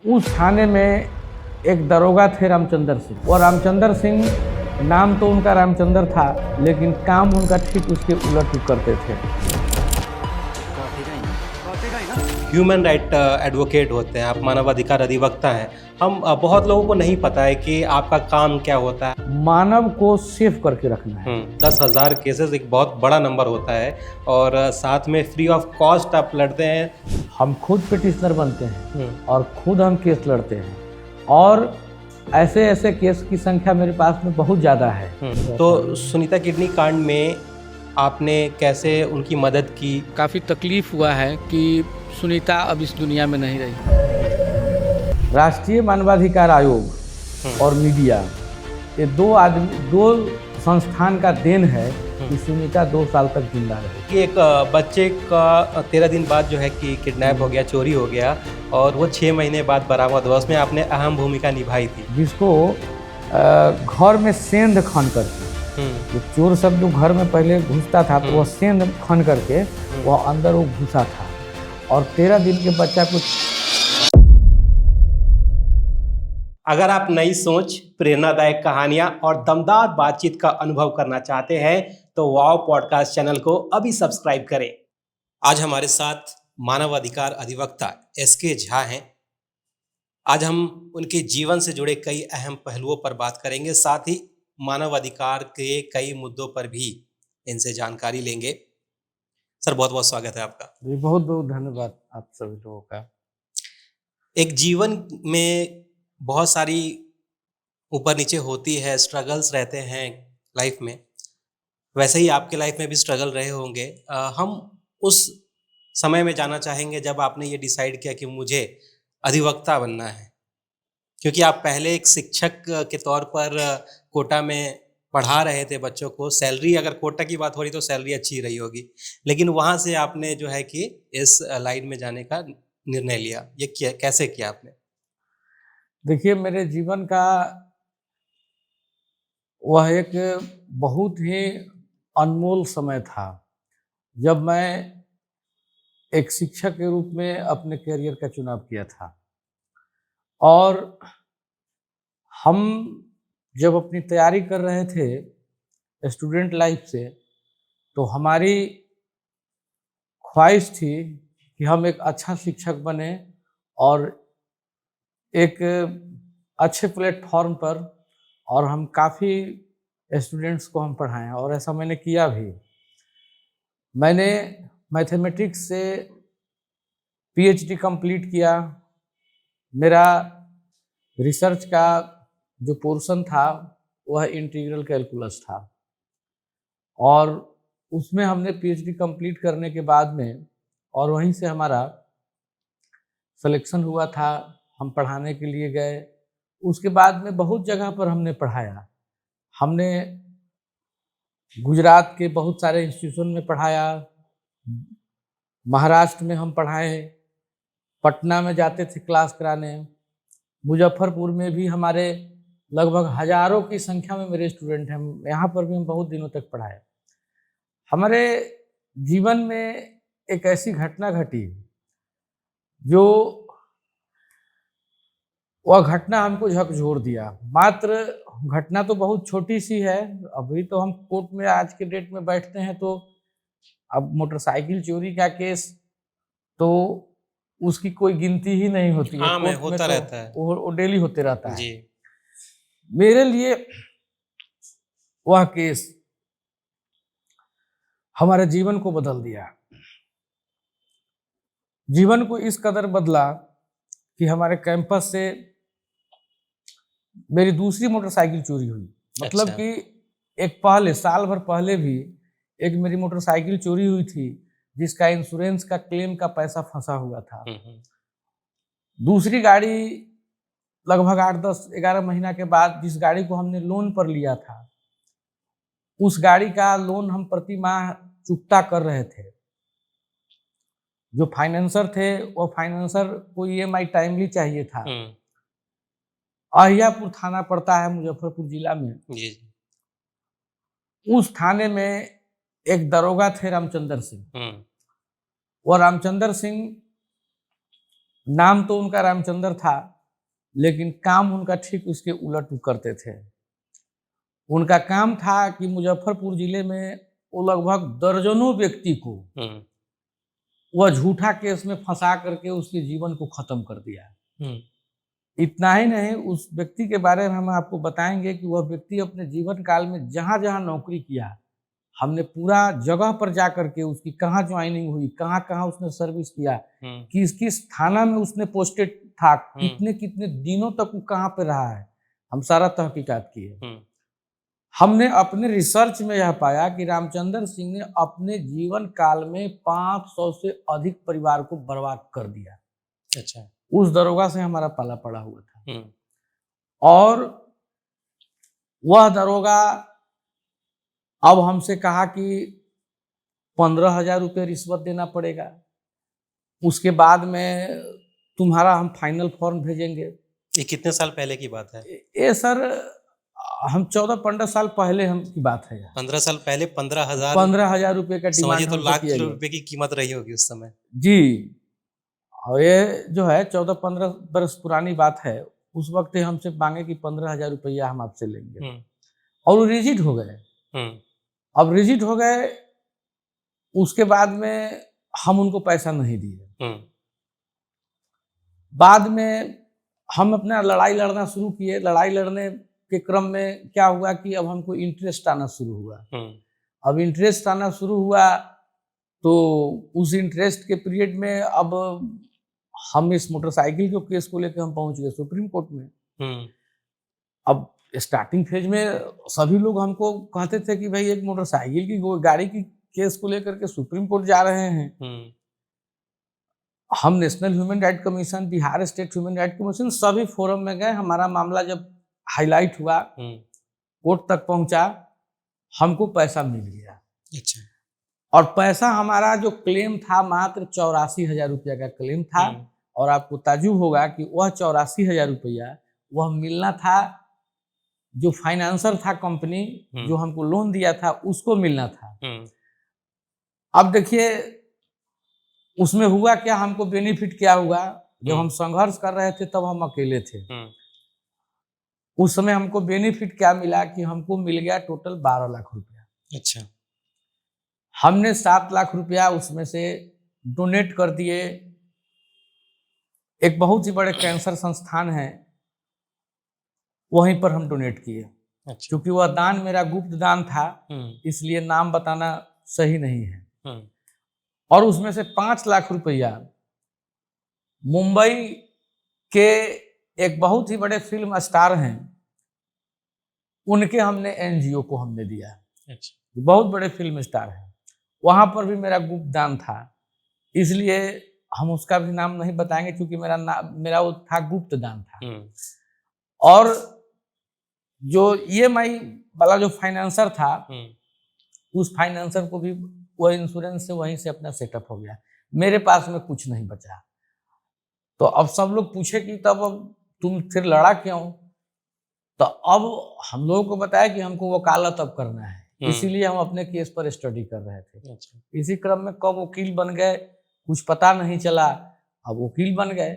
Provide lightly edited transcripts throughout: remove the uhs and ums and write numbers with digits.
उस थाने में एक दरोगा थे रामचंद्र सिंह, और रामचंद्र सिंह नाम तो उनका रामचंद्र था, लेकिन काम उनका ठीक उसके उलट करते थे। ह्यूमन राइट एडवोकेट होते हैं आप, मानवाधिकार अधिवक्ता हैं। हम बहुत लोगों को नहीं पता है कि आपका काम क्या होता है। मानव को सेफ करके रखना है। 10,000 केसेस एक बहुत बड़ा नंबर होता है, और साथ में फ्री ऑफ कॉस्ट आप लड़ते हैं। हम खुद पिटिशनर बनते हैं और खुद हम केस लड़ते हैं, और ऐसे ऐसे केस की संख्या मेरे पास में बहुत ज़्यादा है। तो सुनीता किडनी कांड में आपने कैसे उनकी मदद की? काफ़ी तकलीफ हुआ है कि सुनीता अब इस दुनिया में नहीं रही। राष्ट्रीय मानवाधिकार आयोग और मीडिया, ये दो संस्थान का देन है कि सुनीता 2 साल तक जिंदा रही। कि एक बच्चे का 13 दिन बाद जो है कि किडनैप हो गया, चोरी हो गया, और वो 6 महीने बाद बरामद हुआ। उसमें आपने अहम भूमिका निभाई थी। जिसको घर में सेंध खन करके, जो चोर सब जो घर में पहले घुसता था तो वह सेंध खन करके वह अंदर वो घुसा था, और 13 दिन के बच्चा को। अगर आप नई सोच, प्रेरणादायक कहानियां और दमदार बातचीत का अनुभव करना चाहते हैं तो वाव पॉडकास्ट चैनल को अभी सब्सक्राइब करें। आज हमारे साथ मानवाधिकार अधिवक्ता SK झा हैं। आज हम उनके जीवन से जुड़े कई अहम पहलुओं पर बात करेंगे, साथ ही मानवाधिकार के कई मुद्दों पर भी इनसे जानकारी लेंगे। सर, बहुत बहुत स्वागत है आपका। बहुत बहुत धन्यवाद आप सभी लोगों का। एक जीवन में बहुत सारी ऊपर नीचे होती है, स्ट्रगल्स रहते हैं लाइफ में। वैसे ही आपके लाइफ में भी स्ट्रगल रहे होंगे। हम उस समय में जाना चाहेंगे जब आपने ये डिसाइड किया कि मुझे अधिवक्ता बनना है, क्योंकि आप पहले एक शिक्षक के तौर पर कोटा में पढ़ा रहे थे बच्चों को। सैलरी, अगर कोटा की बात हो रही तो सैलरी अच्छी रही होगी, लेकिन वहाँ से आपने जो है कि इस लाइन में जाने का निर्णय लिया। ये कैसे किया आपने? देखिए, मेरे जीवन का वह एक बहुत ही अनमोल समय था जब मैं एक शिक्षक के रूप में अपने करियर का चुनाव किया था। और हम जब अपनी तैयारी कर रहे थे स्टूडेंट लाइफ से, तो हमारी ख्वाहिश थी कि हम एक अच्छा शिक्षक बने और एक अच्छे प्लेटफॉर्म पर, और हम काफ़ी स्टूडेंट्स को हम पढ़ाएं, और ऐसा मैंने किया भी। मैंने मैथमेटिक्स से PhD कंप्लीट किया। मेरा रिसर्च का जो पोर्शन था वह इंटीग्रल कैलकुलस था, और उसमें हमने PhD कंप्लीट करने के बाद में, और वहीं से हमारा सिलेक्शन हुआ था, हम पढ़ाने के लिए गए। उसके बाद में बहुत जगह पर हमने पढ़ाया। हमने गुजरात के बहुत सारे इंस्टीट्यूशन में पढ़ाया, महाराष्ट्र में हम पढ़ाए, पटना में जाते थे क्लास कराने, मुजफ्फरपुर में भी हमारे लगभग हजारों की संख्या में मेरे स्टूडेंट हैं। यहाँ पर भी हम बहुत दिनों तक पढ़ाए। हमारे जीवन में एक ऐसी घटना घटी जो वह घटना हमको झकझोर दिया। मात्र घटना तो बहुत छोटी सी है। अभी तो हम कोर्ट में आज के डेट में बैठते हैं, तो अब मोटरसाइकिल चोरी का केस तो उसकी कोई गिनती ही नहीं होती है। हाँ, में कोर्ट में होता तो रहता है वो डेली होते रहता है जी। मेरे लिए वह केस हमारे जीवन को बदल दिया। जीवन को इस कदर बदला कि हमारे कैंपस से मेरी दूसरी मोटरसाइकिल चोरी हुई। मतलब अच्छा। कि एक पहले साल भर पहले भी एक मेरी मोटरसाइकिल चोरी हुई थी, जिसका इंश्योरेंस का क्लेम का पैसा फंसा हुआ था। दूसरी गाड़ी लगभग 8-10-11 महीना के बाद, जिस गाड़ी को हमने लोन पर लिया था, उस गाड़ी का लोन हम प्रति माह चुकता कर रहे थे। जो फाइनेंसर थे वो फाइनेंसर को EMI टाइमली चाहिए था। अहियापुर थाना पड़ता है मुजफ्फरपुर जिला में। जी। उस थाने में एक दरोगा थे रामचंद्र सिंह। वो रामचंद्र सिंह नाम तो उनका रामचंद्र था, लेकिन काम उनका ठीक उसके उलट वो करते थे। उनका काम था कि मुजफ्फरपुर जिले में वो लगभग दर्जनों व्यक्ति को हम्म, वह झूठा केस में फंसा करके उसके जीवन को खत्म कर दिया। हम्म, इतना ही नहीं, उस व्यक्ति के बारे में हम आपको बताएंगे कि वह व्यक्ति अपने जीवन काल में जहाँ जहाँ नौकरी किया, हमने पूरा जगह पर जा करके उसकी कहाँ ज्वाइनिंग हुई, कहाँ कहाँ उसने सर्विस किया, हम्म, किस किस थाना में उसने पोस्टेड था, हम्म, कितने कितने दिनों तक वो कहाँ पे रहा है, हम सारा तहकीकात किए। हम्म, हमने अपने रिसर्च में यह पाया कि रामचंद्र सिंह ने अपने जीवन काल में 500 से अधिक परिवार को बर्बाद कर दिया। अच्छा, उस दरोगा से हमारा पाला पड़ा हुआ था। हम्म, और वह दरोगा अब हमसे कहा कि 15,000 रुपये रिश्वत देना पड़ेगा, उसके बाद में तुम्हारा हम फाइनल फॉर्म भेजेंगे। ये कितने साल पहले की बात है? ये सर हम 14-15 साल पहले हम की बात है। 15 साल पहले 15,000? 15,000 रुपये का समझिए डिमांड तो हमसे लाख किया गया। रुपए की कीमत रही होगी उस समय। जी, और ये जो है 14-15 बरस पुरानी बात है। उस वक्त ये हमसे मांगे कि 15,000 रुपया हम आपसे लेंगे, हम्म, और वो रिजिड हो गए। हम्म, अब रिजिड हो गए, उसके बाद में हम उनको पैसा नहीं दिए। हम्म, बाद में हम अपना लड़ाई लड़ना शुरू किए। लड़ाई लड़ने के क्रम में क्या हुआ कि अब हमको इंटरेस्ट आना शुरू हुआ। हम्म, अब इंटरेस्ट आना शुरू हुआ तो उस इंटरेस्ट के पीरियड में अब हम इस मोटरसाइकिल के केस को लेकर हम पहुंच गए सुप्रीम कोर्ट में। हम्म, अब स्टार्टिंग फेज में सभी लोग हमको कहते थे कि भाई एक मोटरसाइकिल की गाड़ी की केस को लेकर के सुप्रीम कोर्ट जा रहे हैं। हम्म, हम national human right commission, Bihar state human right commission, सभी फोरम में गए। हमारा मामला जब हाईलाइट हुआ, हम्म, कोर्ट तक पहुंचा, हमको पैसा मिल गया। अच्छा, और पैसा हमारा जो क्लेम था मात्र 84,000 रुपया का क्लेम था। हम्म, और आपको ताजुब होगा कि वह 84,000 रुपया वह मिलना था, जो फाइनेंसर था कंपनी जो हमको लोन दिया था उसको मिलना था। हम्म, अब देखिए उसमें हुआ क्या, हमको बेनिफिट क्या हुआ। जब हम संघर्ष कर रहे थे तब हम अकेले थे। हम्म, उस समय हमको बेनिफिट क्या मिला कि हमको मिल गया टोटल 12 लाख रुपया। अच्छा, हमने 7 लाख रुपया उसमें से डोनेट कर दिए। एक बहुत ही बड़े कैंसर संस्थान है, वहीं पर हम डोनेट किए। अच्छा, क्योंकि वह दान मेरा गुप्त दान था, हम्म, इसलिए नाम बताना सही नहीं है। हम्म, और उसमें से 5 लाख रुपया मुंबई के एक बहुत ही बड़े फिल्म स्टार हैं, उनके हमने एनजीओ को हमने दिया। अच्छा, बहुत बड़े फिल्म स्टार हैं, वहां पर भी मेरा गुप्त दान था, इसलिए हम उसका भी नाम नहीं बताएंगे क्योंकि मेरा वो था, गुप्त दान था। हम्म, और जो ईएमआई वाला जो फाइनेंसर था, हम्म, उस फाइनेंसर को भी वह इंश्योरेंस से वहीं से अपना सेटअप हो गया। मेरे पास में कुछ नहीं बचा। तो अब सब लोग पूछे कि तब अब तुम फिर लड़ा क्यों। तो अब हम लोगों को बताया कि हमको वकालत अब करना है, इसीलिए हम अपने केस पर स्टडी कर रहे थे। अच्छा, इसी क्रम में कब वकील बन गए कुछ पता नहीं चला, अब वकील बन गए।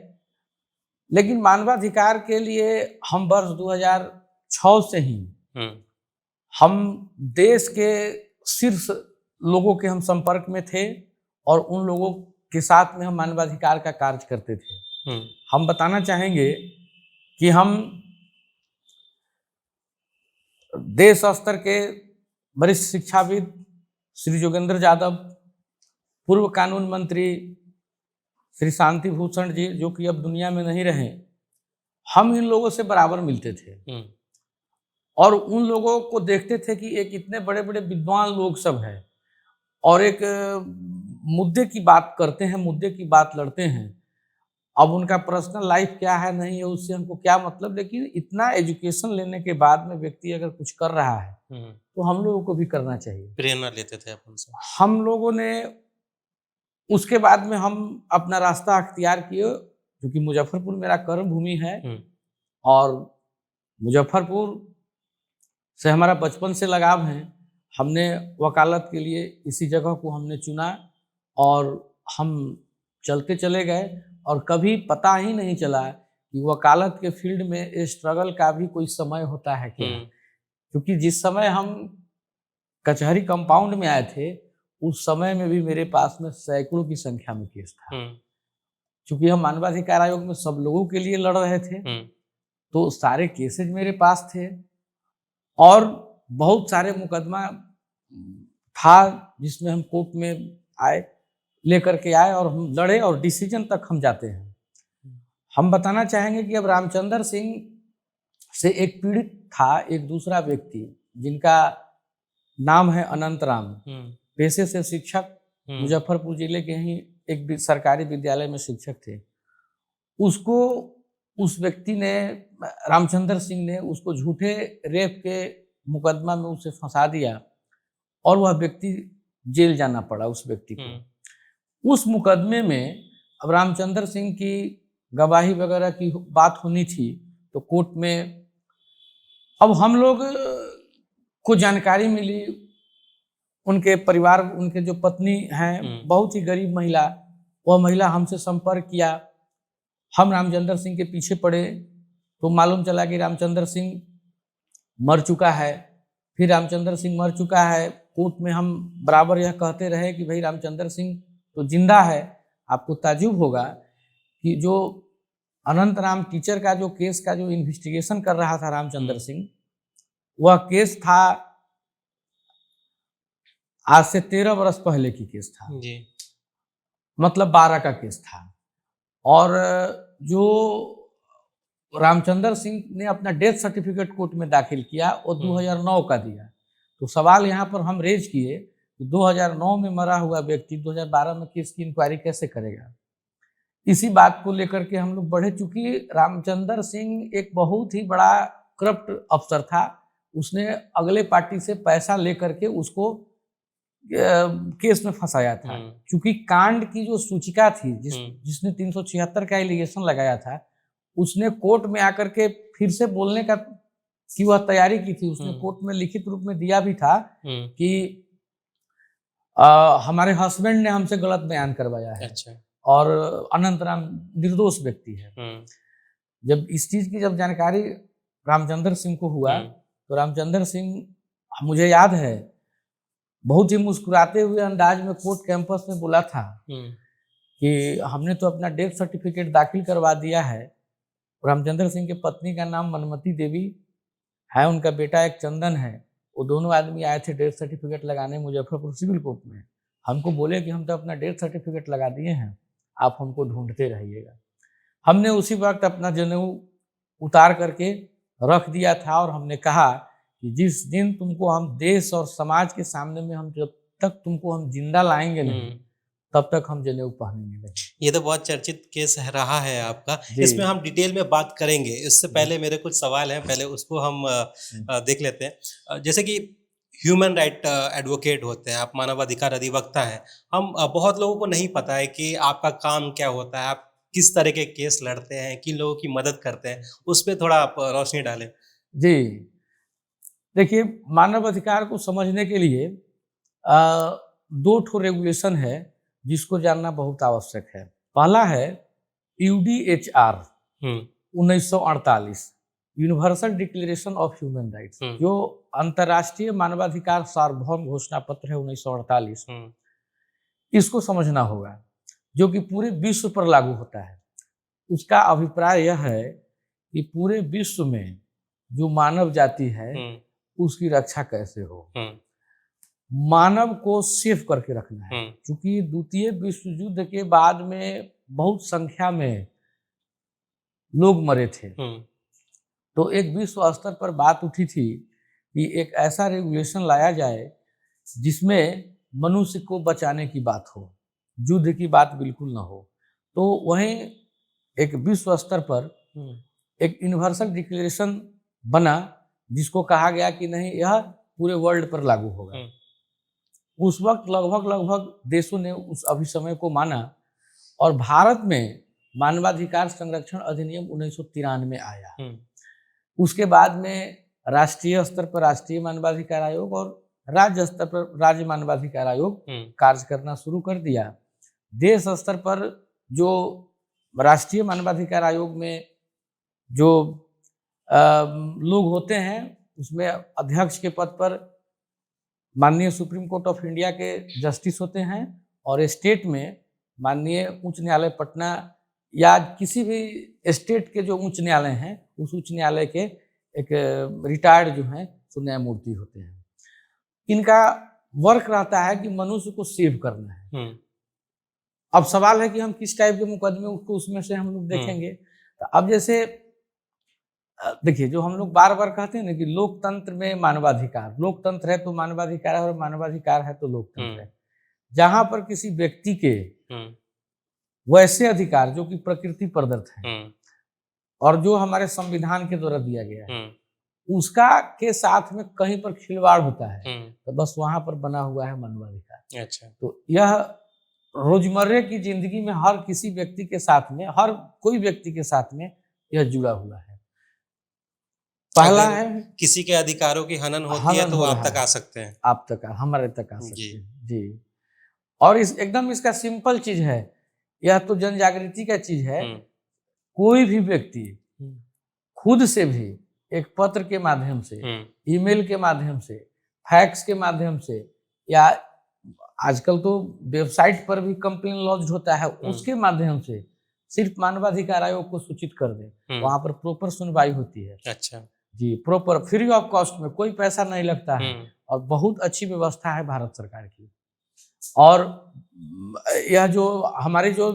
लेकिन मानवाधिकार के लिए हम वर्ष 2006 से ही हम्म, हम देश के शीर्ष लोगों के हम संपर्क में थे, और उन लोगों के साथ में हम मानवाधिकार का कार्य करते थे। हम्म, हम बताना चाहेंगे कि हम देश स्तर के वरिष्ठ शिक्षाविद श्री योगेंद्र यादव, पूर्व कानून मंत्री श्री शांति भूषण जी, जो कि अब दुनिया में नहीं रहे, हम इन लोगों से बराबर मिलते थे। हम्म, और उन लोगों को देखते थे कि एक इतने बड़े बड़े विद्वान लोग सब हैं, और एक मुद्दे की बात करते हैं, मुद्दे की बात लड़ते हैं। अब उनका पर्सनल लाइफ क्या है नहीं है उससे हमको क्या मतलब, लेकिन इतना एजुकेशन लेने के बाद में व्यक्ति अगर कुछ कर रहा है तो हम लोगों को भी करना चाहिए। प्रेरणा लेते थे आप उनसे? हम लोगों ने उसके बाद में हम अपना रास्ता अख्तियार किए, क्योंकि मुजफ्फरपुर मेरा कर्म भूमि है, और मुजफ्फरपुर से हमारा बचपन से लगाव है। हमने वकालत के लिए इसी जगह को हमने चुना, और हम चलते चले गए, और कभी पता ही नहीं चला कि वकालत के फील्ड में स्ट्रगल का भी कोई समय होता है क्या। क्योंकि जिस समय हम कचहरी कंपाउंड में आए थे उस समय में भी मेरे पास में सैकड़ों की संख्या में केस था। क्योंकि हम मानवाधिकार आयोग में सब लोगों के लिए लड़ रहे थे, तो सारे केसेज मेरे पास थे और बहुत सारे मुकदमा था जिसमें हम कोर्ट में आए, लेकर के आए और हम लड़े और डिसीजन तक हम जाते हैं। हम बताना चाहेंगे कि अब रामचंद्र सिंह से एक पीड़ित था एक दूसरा व्यक्ति जिनका नाम है अनंत राम, पेशे से शिक्षक, मुजफ्फरपुर जिले के ही एक सरकारी विद्यालय में शिक्षक थे। उसको उस व्यक्ति ने, रामचंद्र सिंह ने उसको झूठे रेप के मुकदमा में उसे फंसा दिया और वह व्यक्ति जेल जाना पड़ा उस व्यक्ति को। उस मुकदमे में अब रामचंद्र सिंह की गवाही वगैरह की बात होनी थी, तो कोर्ट में अब हम लोग को जानकारी मिली, उनके परिवार, उनके जो पत्नी हैं बहुत ही गरीब महिला, वह महिला हमसे संपर्क किया। हम रामचंद्र सिंह के पीछे पड़े तो मालूम चला कि रामचंद्र सिंह मर चुका है। फिर रामचंद्र सिंह मर चुका है, कोर्ट में हम बराबर यह कहते रहे कि भाई रामचंद्र सिंह तो जिंदा है। आपको ताज्जुब होगा कि जो अनंत राम टीचर का जो केस का जो इन्वेस्टिगेशन कर रहा था रामचंद्र सिंह, वह केस था आज से 13 वर्ष पहले की केस था जी। मतलब 12 का केस था। और जो रामचंद्र सिंह ने अपना डेथ सर्टिफिकेट कोर्ट में दाखिल किया वो 2009 का दिया। तो सवाल यहाँ पर हम रेज किए कि 2009 में मरा हुआ व्यक्ति 2012 में केस की इंक्वायरी कैसे करेगा। इसी बात को लेकर के हम लोग बढ़े, चूंकि रामचंद्र सिंह एक बहुत ही बड़ा करप्ट अफसर था। उसने अगले पार्टी से पैसा लेकर के उसको केस में फंसाया था। क्योंकि कांड की जो सूचिका थी जिसने 376 का एलिगेशन लगाया था, उसने कोर्ट में आकर के फिर से बोलने का की वह तैयारी की थी। उसने कोर्ट में लिखित रूप में दिया भी था कि हमारे हस्बैंड ने हमसे गलत बयान करवाया है। अच्छा। और अनंत राम निर्दोष व्यक्ति है। जब इस चीज की जब जानकारी रामचंद्र सिंह को हुआ तो रामचंद्र सिंह, मुझे याद है, बहुत ही मुस्कुराते हुए अंदाज में कोर्ट कैंपस में बोला था कि हमने तो अपना डेथ सर्टिफिकेट दाखिल करवा दिया है। रामचंद्र सिंह के पत्नी का नाम मनमती देवी है, उनका बेटा एक चंदन है। वो दोनों आदमी आए थे डेथ सर्टिफिकेट लगाने मुजफ्फरपुर सिविल कोर्ट में। हमको बोले कि हम तो अपना डेथ सर्टिफिकेट लगा दिए हैं, आप हमको ढूंढते रहिएगा। हमने उसी वक्त अपना जनेऊ उतार करके रख दिया था और हमने कहा कि जिस दिन तुमको हम देश और समाज के सामने में हम जब तक तुमको हम जिंदा लाएंगे नहीं तब तक हम जनेऊ पहनेंगे नहीं। ये तो बहुत चर्चित केस रहा है आपका, इसमें हम डिटेल में बात करेंगे। इससे पहले मेरे कुछ सवाल हैं, पहले उसको हम देख लेते हैं। जैसे कि ह्यूमन राइट एडवोकेट होते हैं आप, मानवाधिकार अधिवक्ता हैं। हम बहुत लोगों को नहीं पता है कि आपका काम क्या होता है, आप किस तरह के केस लड़ते हैं, किन लोगों की मदद करते हैं, उस पर थोड़ा आप रोशनी डालें। जी देखिए, मानव अधिकार को समझने के लिए 2 ठो रेगुलेशन है जिसको जानना बहुत आवश्यक है। पहला है UDHR 1948, universal declaration of human rights, जो अंतर्राष्ट्रीय मानवाधिकार सार्वभौम घोषणा पत्र है 1948। इसको समझना होगा, जो कि पूरे विश्व पर लागू होता है। उसका अभिप्राय यह है कि पूरे विश्व में जो मानव जाति है उसकी रक्षा कैसे हो, मानव को सेफ करके रखना है। क्योंकि द्वितीय विश्व युद्ध के बाद में बहुत संख्या में लोग मरे थे, तो एक विश्व स्तर पर बात उठी थी कि एक ऐसा रेगुलेशन लाया जाए जिसमें मनुष्य को बचाने की बात हो, युद्ध की बात बिल्कुल ना हो। तो वहीं एक विश्व स्तर पर एक यूनिवर्सल डिक्लेरेशन बना जिसको कहा गया कि नहीं, यह पूरे वर्ल्ड पर लागू होगा। उस वक्त लगभग देशों ने उस अभिसमय को माना और भारत में मानवाधिकार संरक्षण अधिनियम 1993 आया। उसके बाद में राष्ट्रीय स्तर पर राष्ट्रीय मानवाधिकार आयोग और राज्य स्तर पर राज्य मानवाधिकार आयोग कार्य करना शुरू कर दिया। देश स्तर पर जो राष्ट्रीय मानवाधिकार आयोग में जो लोग होते हैं उसमें अध्यक्ष के पद पर माननीय सुप्रीम कोर्ट ऑफ इंडिया के जस्टिस होते हैं, और स्टेट में माननीय उच्च न्यायालय पटना या किसी भी स्टेट के जो उच्च न्यायालय हैं उस उच्च न्यायालय के एक रिटायर्ड जो हैं तो न्यायमूर्ति होते हैं। इनका वर्क रहता है कि मनुष्य को सेव करना है। अब सवाल है कि हम किस टाइप के मुकदमे उसको उसमें से हम लोग देखेंगे। तो अब जैसे देखिए, जो हम लोग बार बार कहते हैं ना कि लोकतंत्र में मानवाधिकार, लोकतंत्र है तो मानवाधिकार है और मानवाधिकार है तो लोकतंत्र है। जहां पर किसी व्यक्ति के वैसे अधिकार जो कि प्रकृति प्रदत्त है और जो हमारे संविधान के द्वारा दिया गया है उसका के साथ में कहीं पर खिलवाड़ होता है तो बस वहां पर बना हुआ है मानवाधिकार। अच्छा। तो यह रोजमर्रे की जिंदगी में हर किसी व्यक्ति के साथ में, हर कोई व्यक्ति के साथ में यह जुड़ा हुआ है। पहला है किसी के अधिकारों की हनन होती है तो आप तक आ सकते हैं, आप तक हमारे तक आ सकते हैं जी। और इस एकदम इसका सिंपल चीज है, यह तो जन जागृति का चीज है। कोई भी व्यक्ति खुद से भी एक पत्र के माध्यम से, ईमेल के माध्यम से, फैक्स के माध्यम से, या आजकल तो वेबसाइट पर भी कंप्लेन लॉन्च होता है, उसके माध्यम से सिर्फ मानवाधिकार आयोग को सूचित कर दे, वहां पर प्रॉपर सुनवाई होती है। अच्छा जी, प्रॉपर फ्री ऑफ कॉस्ट में, कोई पैसा नहीं लगता है और बहुत अच्छी व्यवस्था है भारत सरकार की। और यह जो हमारे जो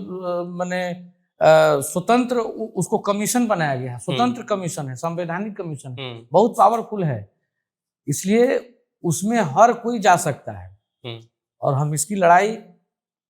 माने स्वतंत्र उसको कमीशन बनाया गया है, स्वतंत्र कमीशन है, संवैधानिक कमीशन है, बहुत पावरफुल है, इसलिए उसमें हर कोई जा सकता है। और हम इसकी लड़ाई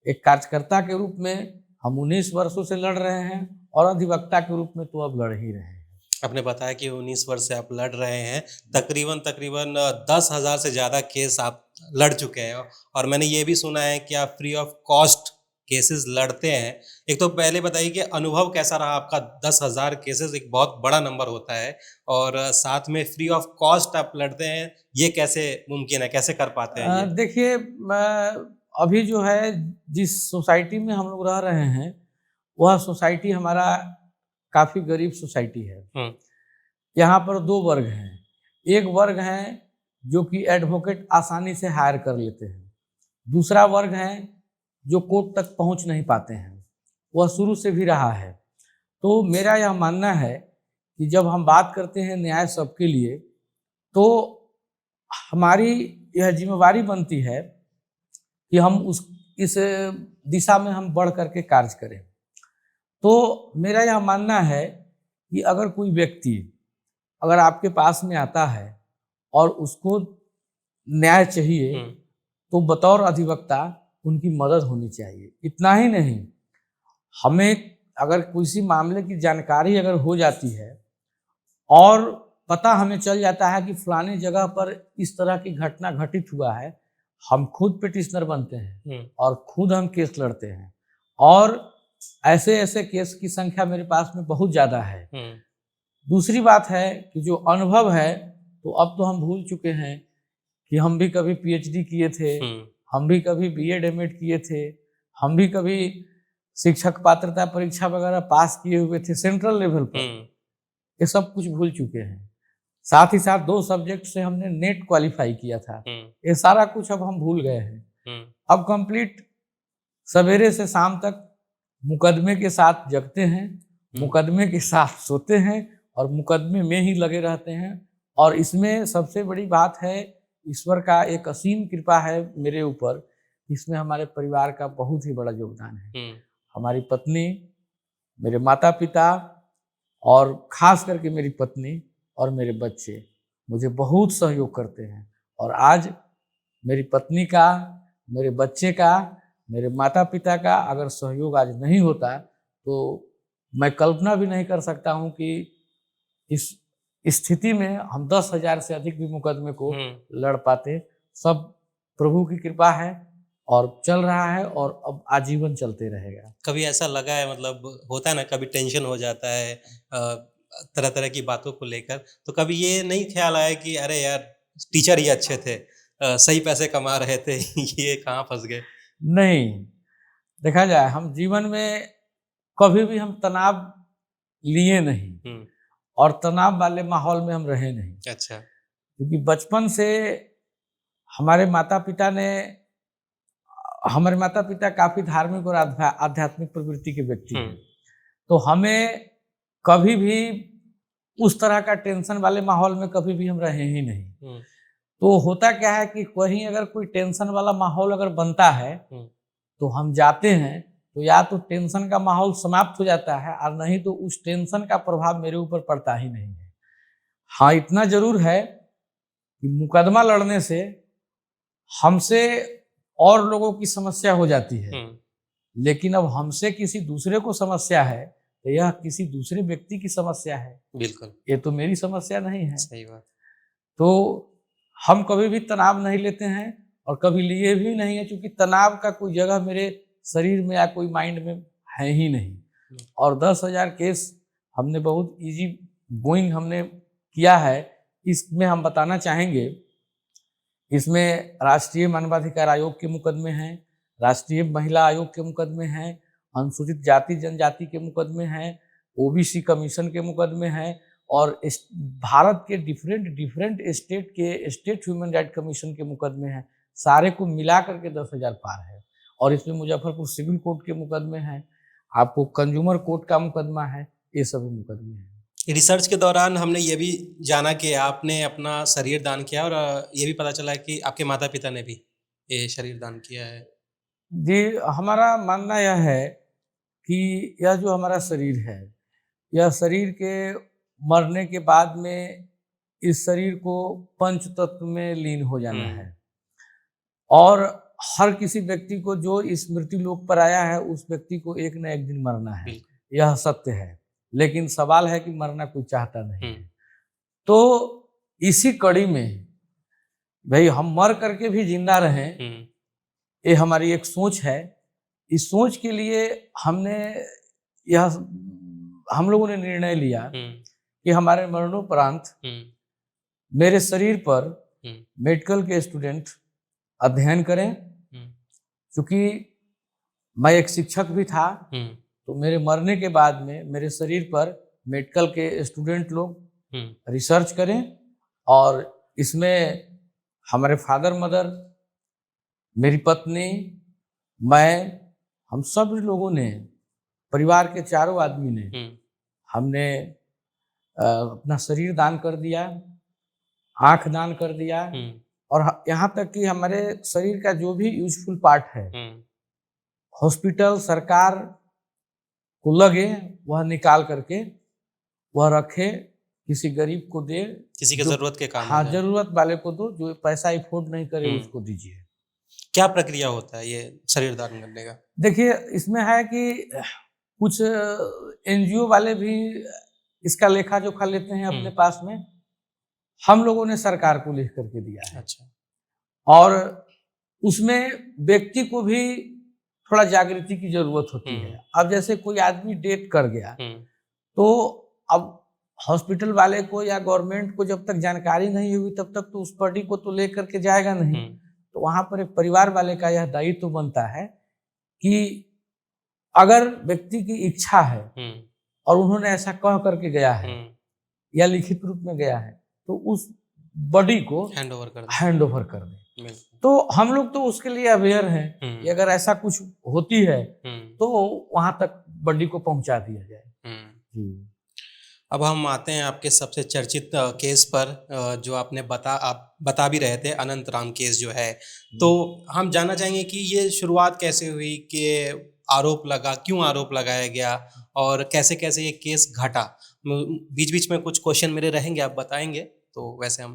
एक कार्यकर्ता के रूप में हम 19 वर्षों से लड़ रहे हैं और अधिवक्ता के रूप में तो अब लड़ ही रहे हैं। आपने बताया कि 19 वर्ष से आप लड़ रहे हैं, तकरीबन 10,000 से ज़्यादा केस आप लड़ चुके हैं, और मैंने ये भी सुना है कि आप फ्री ऑफ कॉस्ट केसेस लड़ते हैं। एक तो पहले बताइए कि अनुभव कैसा रहा आपका? 10,000 केसेस एक बहुत बड़ा नंबर होता है, और साथ में फ्री ऑफ कॉस्ट आप लड़ते हैं, ये कैसे मुमकिन है, कैसे कर पाते हैं ये? देखिए, अभी जो है जिस सोसाइटी में हम लोग रह रहे हैं वह सोसाइटी हमारा काफी गरीब सोसाइटी है। यहाँ पर दो वर्ग हैं, एक वर्ग है जो कि एडवोकेट आसानी से हायर कर लेते हैं, दूसरा वर्ग है जो कोर्ट तक पहुंच नहीं पाते हैं, वह शुरू से भी रहा है। तो मेरा यह मानना है कि जब हम बात करते हैं न्याय सबके लिए, तो हमारी यह जिम्मेवारी बनती है कि हम इस दिशा में हम बढ़ करके कार्य करें। तो मेरा यह मानना है कि अगर कोई व्यक्ति अगर आपके पास में आता है और उसको न्याय चाहिए तो बतौर अधिवक्ता उनकी मदद होनी चाहिए। इतना ही नहीं, हमें अगर किसी मामले की जानकारी अगर हो जाती है और पता हमें चल जाता है कि फलानी जगह पर इस तरह की घटना घटित हुआ है, हम खुद पिटिशनर बनते हैं और खुद हम केस लड़ते हैं। और ऐसे ऐसे केस की संख्या मेरे पास में बहुत ज़्यादा है। दूसरी बात है कि जो अनुभव है, तो अब तो हम भूल चुके हैं कि हम भी कभी पीएचडी किए थे, हम भी कभी बीएड एमएड किए थे, हम भी कभी शिक्षक पात्रता परीक्षा वगैरह पास किए हुए थे सेंट्रल लेवल पर। ये सब कुछ भूल चुके हैं। साथ ही साथ 2 सब्जेक्ट से हमने नेट क्वालिफाई किया था, ये सारा कुछ अब हम भूल गए हैं। अब कंप्लीट सवेरे से शाम तक मुकदमे के साथ जगते हैं, मुकदमे के साथ सोते हैं और मुकदमे में ही लगे रहते हैं। और इसमें सबसे बड़ी बात है, ईश्वर का एक असीम कृपा है मेरे ऊपर, इसमें हमारे परिवार का बहुत ही बड़ा योगदान है। हमारी पत्नी, मेरे माता पिता और खास करके मेरी पत्नी और मेरे बच्चे मुझे बहुत सहयोग करते हैं। और आज मेरी पत्नी का, मेरे बच्चे का, मेरे माता पिता का अगर सहयोग आज नहीं होता तो मैं कल्पना भी नहीं कर सकता हूं कि इस स्थिति में हम 10,000 से अधिक भी मुकदमे को लड़ पाते। सब प्रभु की कृपा है और चल रहा है और अब आजीवन चलते रहेगा। कभी ऐसा लगा है, मतलब होता है ना, कभी टेंशन हो जाता है तरह तरह की बातों को लेकर, तो कभी ये नहीं ख्याल आया कि अरे यार टीचर ही अच्छे थे, सही पैसे कमा रहे थे, ये कहाँ फंस गए? नहीं, देखा जाए हम जीवन में कभी भी हम तनाव लिए नहीं, और तनाव वाले माहौल में हम रहे नहीं, अच्छा। क्योंकि बचपन से हमारे माता पिता ने हमारे माता पिता काफी धार्मिक और आध्यात्मिक प्रवृत्ति के व्यक्ति हैं। तो हमें कभी भी उस तरह का टेंशन वाले माहौल में कभी भी हम रहे ही नहीं। तो होता क्या है कि कहीं अगर कोई टेंशन वाला माहौल अगर बनता है तो हम जाते हैं, तो या तो टेंशन का माहौल समाप्त हो जाता है और नहीं तो उस टेंशन का प्रभाव मेरे ऊपर पड़ता ही नहीं है। हाँ, इतना जरूर है कि मुकदमा लड़ने से हमसे और लोगों की समस्या हो जाती है, लेकिन अब हमसे किसी दूसरे को समस्या है तो यह किसी दूसरे व्यक्ति की समस्या है। बिल्कुल, ये तो मेरी समस्या नहीं है। सही बात। तो हम कभी भी तनाव नहीं लेते हैं और कभी लिए भी नहीं है, क्योंकि तनाव का कोई जगह मेरे शरीर में या कोई माइंड में है ही नहीं। और 10,000 केस हमने बहुत इजी गोइंग हमने किया है। इसमें हम बताना चाहेंगे, इसमें राष्ट्रीय मानवाधिकार आयोग के मुकदमे हैं, राष्ट्रीय महिला आयोग के मुकदमे हैं, अनुसूचित जाति जनजाति के मुकदमे हैं, ओबीसी कमीशन के मुकदमे हैं और भारत के डिफरेंट स्टेट के स्टेट ह्यूमन राइट कमीशन के मुकदमे हैं। सारे को मिला करके 10,000 पार है। और इसमें मुजफ्फरपुर सिविल कोर्ट के मुकदमे हैं, आपको कंज्यूमर कोर्ट का मुकदमा है, ये सभी मुकदमे हैं। रिसर्च के दौरान हमने ये भी जाना कि आपने अपना शरीर दान किया और ये भी पता चला कि आपके माता पिता ने भी ये शरीर दान किया है। जी, हमारा मानना यह है कि यह जो हमारा शरीर है, यह शरीर के मरने के बाद में इस शरीर को पंच तत्व में लीन हो जाना है। और हर किसी व्यक्ति को जो इस मृत्यु लोक पर आया है उस व्यक्ति को एक न एक दिन मरना है, यह सत्य है। लेकिन सवाल है कि मरना कोई चाहता नहीं है। तो इसी कड़ी में भाई हम मर करके भी जिंदा रहें, ये हमारी एक सोच है। इस सोच के लिए हम लोगों ने निर्णय लिया कि हमारे मरणोपरांत मेरे शरीर पर मेडिकल के स्टूडेंट अध्ययन करें। क्योंकि मैं एक शिक्षक भी था, तो मेरे मरने के बाद में मेरे शरीर पर मेडिकल के स्टूडेंट लोग रिसर्च करें और इसमें हमारे फादर मदर, मेरी पत्नी, मैं, हम सब लोगों ने, परिवार के चारों आदमी ने, हमने अपना शरीर दान कर दिया, आंख दान कर दिया और यहाँ तक कि हमारे शरीर का जो भी यूजफुल पार्ट है हॉस्पिटल सरकार को लगे वह निकाल करके वह रखे, किसी गरीब को दे, किसी के जरूरत के काम। हाँ, जरूरत वाले को दो, जो पैसा अफोर्ड नहीं करे उसको दीजिए। क्या प्रक्रिया होता है ये शरीर दान करने का? देखिए, इसमें है कि कुछ एनजीओ वाले भी इसका लेखा जोखा लेते हैं अपने पास में। हम लोगों ने सरकार को लिख करके दिया है। अच्छा। और उसमें व्यक्ति को भी थोड़ा जागृति की जरूरत होती है। अब जैसे कोई आदमी डेथ कर गया तो अब हॉस्पिटल वाले को या गवर्नमेंट को जब तक जानकारी नहीं हुई तब तक तो उस बॉडी को तो लेकर के जाएगा नहीं। तो वहां पर एक परिवार वाले का यह दायित्व तो बनता है कि अगर व्यक्ति की इच्छा है और उन्होंने ऐसा कह करके गया है या लिखित रूप में गया है तो उस बॉडी को हैंड ओवर कर दे। तो हम लोग तो उसके लिए अवेयर हैं कि अगर ऐसा कुछ होती है तो वहां तक बॉडी को पहुंचा दिया जाए। अब हम आते हैं आपके सबसे चर्चित केस पर, जो आपने आप बता भी रहे थे, अनंत राम केस जो है। तो हम जानना चाहेंगे कि ये शुरुआत कैसे हुई, कि आरोप लगा, क्यों आरोप लगाया गया और कैसे कैसे ये केस घटा। बीच बीच में कुछ क्वेश्चन मेरे रहेंगे, आप बताएंगे तो वैसे हम।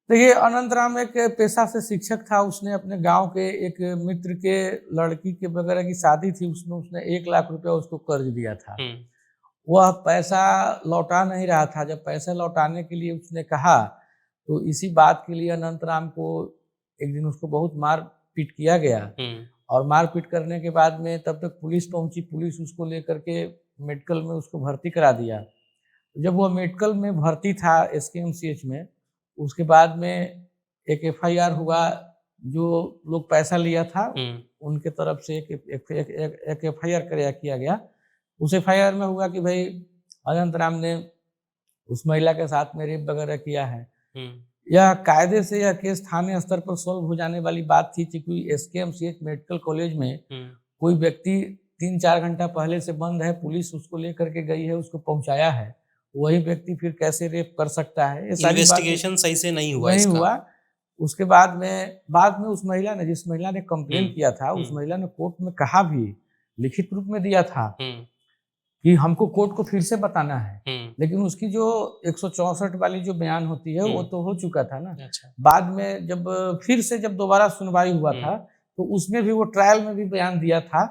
देखिए, अनंत राम एक पेशा से शिक्षक था। उसने अपने गांव के एक मित्र के लड़की के वगैरह की शादी थी, उसमें उसने 1 लाख रुपया उसको कर्ज दिया था। वह पैसा लौटा नहीं रहा था। जब पैसा लौटाने के लिए उसने कहा तो इसी बात के लिए अनंत राम को एक दिन उसको बहुत मार पीट किया गया और मार पीट करने के बाद में तब तक पुलिस पहुंची। पुलिस उसको लेकर के मेडिकल में उसको भर्ती करा दिया। जब वह मेडिकल में भर्ती था SKMCH में, उसके बाद में एक FIR हुआ। जो लोग पैसा लिया था उनके तरफ से एक FIR किया गया। उस FIR में हुआ कि भाई अनंत राम ने उस महिला के साथ में रेप वगैरह किया है। हम्म, यह कायदे से यह केस थाने स्तर पर सॉल्व हो जाने वाली बात थी कि कोई एसकेएमसीएच मेडिकल कॉलेज में हम्म, कोई व्यक्ति 3-4 घंटा पहले से बंद है, पुलिस उसको लेकर के गई है, उसको पहुंचाया है, वही व्यक्ति फिर कैसे रेप कर सकता है? ये सारी बातें इन्वेस्टिगेशन सही से नहीं हुआ नहीं इसका। हुआ। उसके बाद में उस महिला ने, जिस महिला ने कंप्लेन हम्म, किया था, उस हम्म, महिला ने कोर्ट में कहा भी, लिखित रूप में दिया था हम्म, कि हमको कोर्ट को फिर से बताना है। हम्म, लेकिन उसकी जो 164 वाली जो बयान होती है वो हम्म, तो हो चुका था ना। अच्छा, बाद में जब फिर से जब दोबारा सुनवाई हुआ था, तो उसमें भी वो ट्रायल में भी बयान दिया था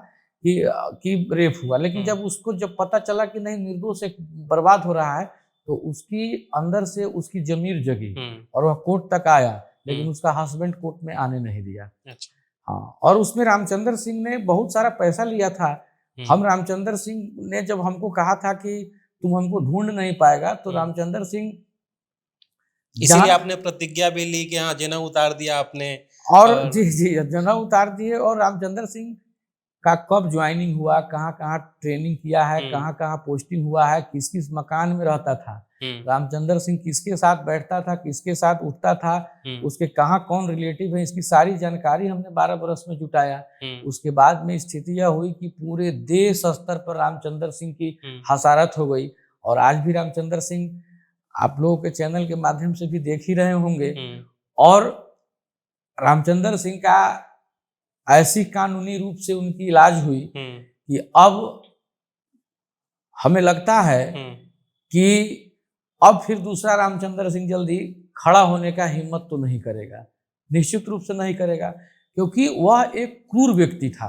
कि रेप हुआ। लेकिन जब उसको जब पता चला कि नहीं, निर्दोष एक बर्बाद हो रहा है, तो उसकी अंदर से उसकी जमीर जगी और वह कोर्ट तक आया, लेकिन उसका हस्बैंड कोर्ट में आने नहीं दिया। अच्छा, हाँ, और उसमें रामचंद्र सिंह ने बहुत सारा पैसा लिया था। हम रामचंद्र सिंह ने जब हमको कहा था कि तुम हमको ढूंढ नहीं पाएगा, तो रामचंद्र सिंह इसीलिए आपने प्रतिज्ञा भी ली कि हाँ जनेऊ उतार दिया आपने। और जी जी जनेऊ उतार दिए। और रामचंद्र सिंह का कब ज्वाइनिंग हुआ, कहाँ कहाँ ट्रेनिंग किया है, कहाँ कहाँ पोस्टिंग हुआ है, किस किस मकान में रहता था, रामचंद्र सिंह किसके साथ बैठता था, किसके साथ उठता था, उसके कहाँ कौन रिलेटिव है, इसकी सारी जानकारी हमने 12 बरस में जुटाया। उसके बाद में स्थिति यह हुई कि पूरे देश स्तर पर रामचंद्र सिंह की हसारत हो गई। और आज भी रामचंद्र सिंह आप लोगों के चैनल के माध्यम से भी देख ही रहे होंगे। और रामचंद्र सिंह का ऐसी कानूनी रूप से उनकी इलाज हुई कि अब हमें लगता है कि अब फिर दूसरा रामचंद्र सिंह जल्दी खड़ा होने का हिम्मत तो नहीं करेगा, निश्चित रूप से नहीं करेगा, क्योंकि वह एक क्रूर व्यक्ति था।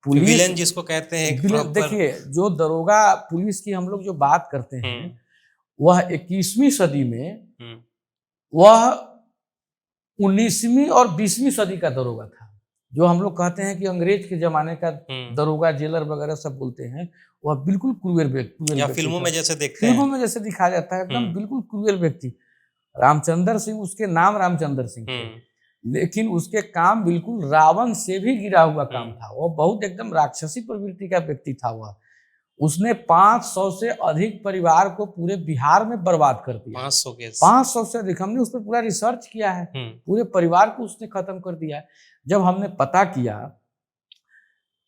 पुलिस विलेन जिसको कहते हैं। देखिए, जो दरोगा पुलिस की हम लोग जो बात करते हैं, वह 21वीं सदी में, वह 19वीं और 20वीं सदी का दरोगा था। जो हम लोग कहते हैं कि अंग्रेज के जमाने का दरोगा, जेलर वगैरह सब बोलते हैं, वह बिल्कुल क्रूर व्यक्ति, या फिल्मों में जैसे देखते हैं, फिल्मों में जैसे दिखाया जाता है, एकदम बिल्कुल क्रूर व्यक्ति। रामचंद्र सिंह, उसके नाम रामचंद्र सिंह थे, लेकिन उसके काम बिल्कुल रावण से भी गिरा हुआ काम था। वो बहुत एकदम राक्षसी प्रवृत्ति का व्यक्ति था। वह उसने 500 से अधिक परिवार को पूरे बिहार में बर्बाद कर दिया। 500 से अधिक, हमने उस पर पूरा रिसर्च किया है, पूरे परिवार को उसने खत्म कर दिया। जब हमने पता किया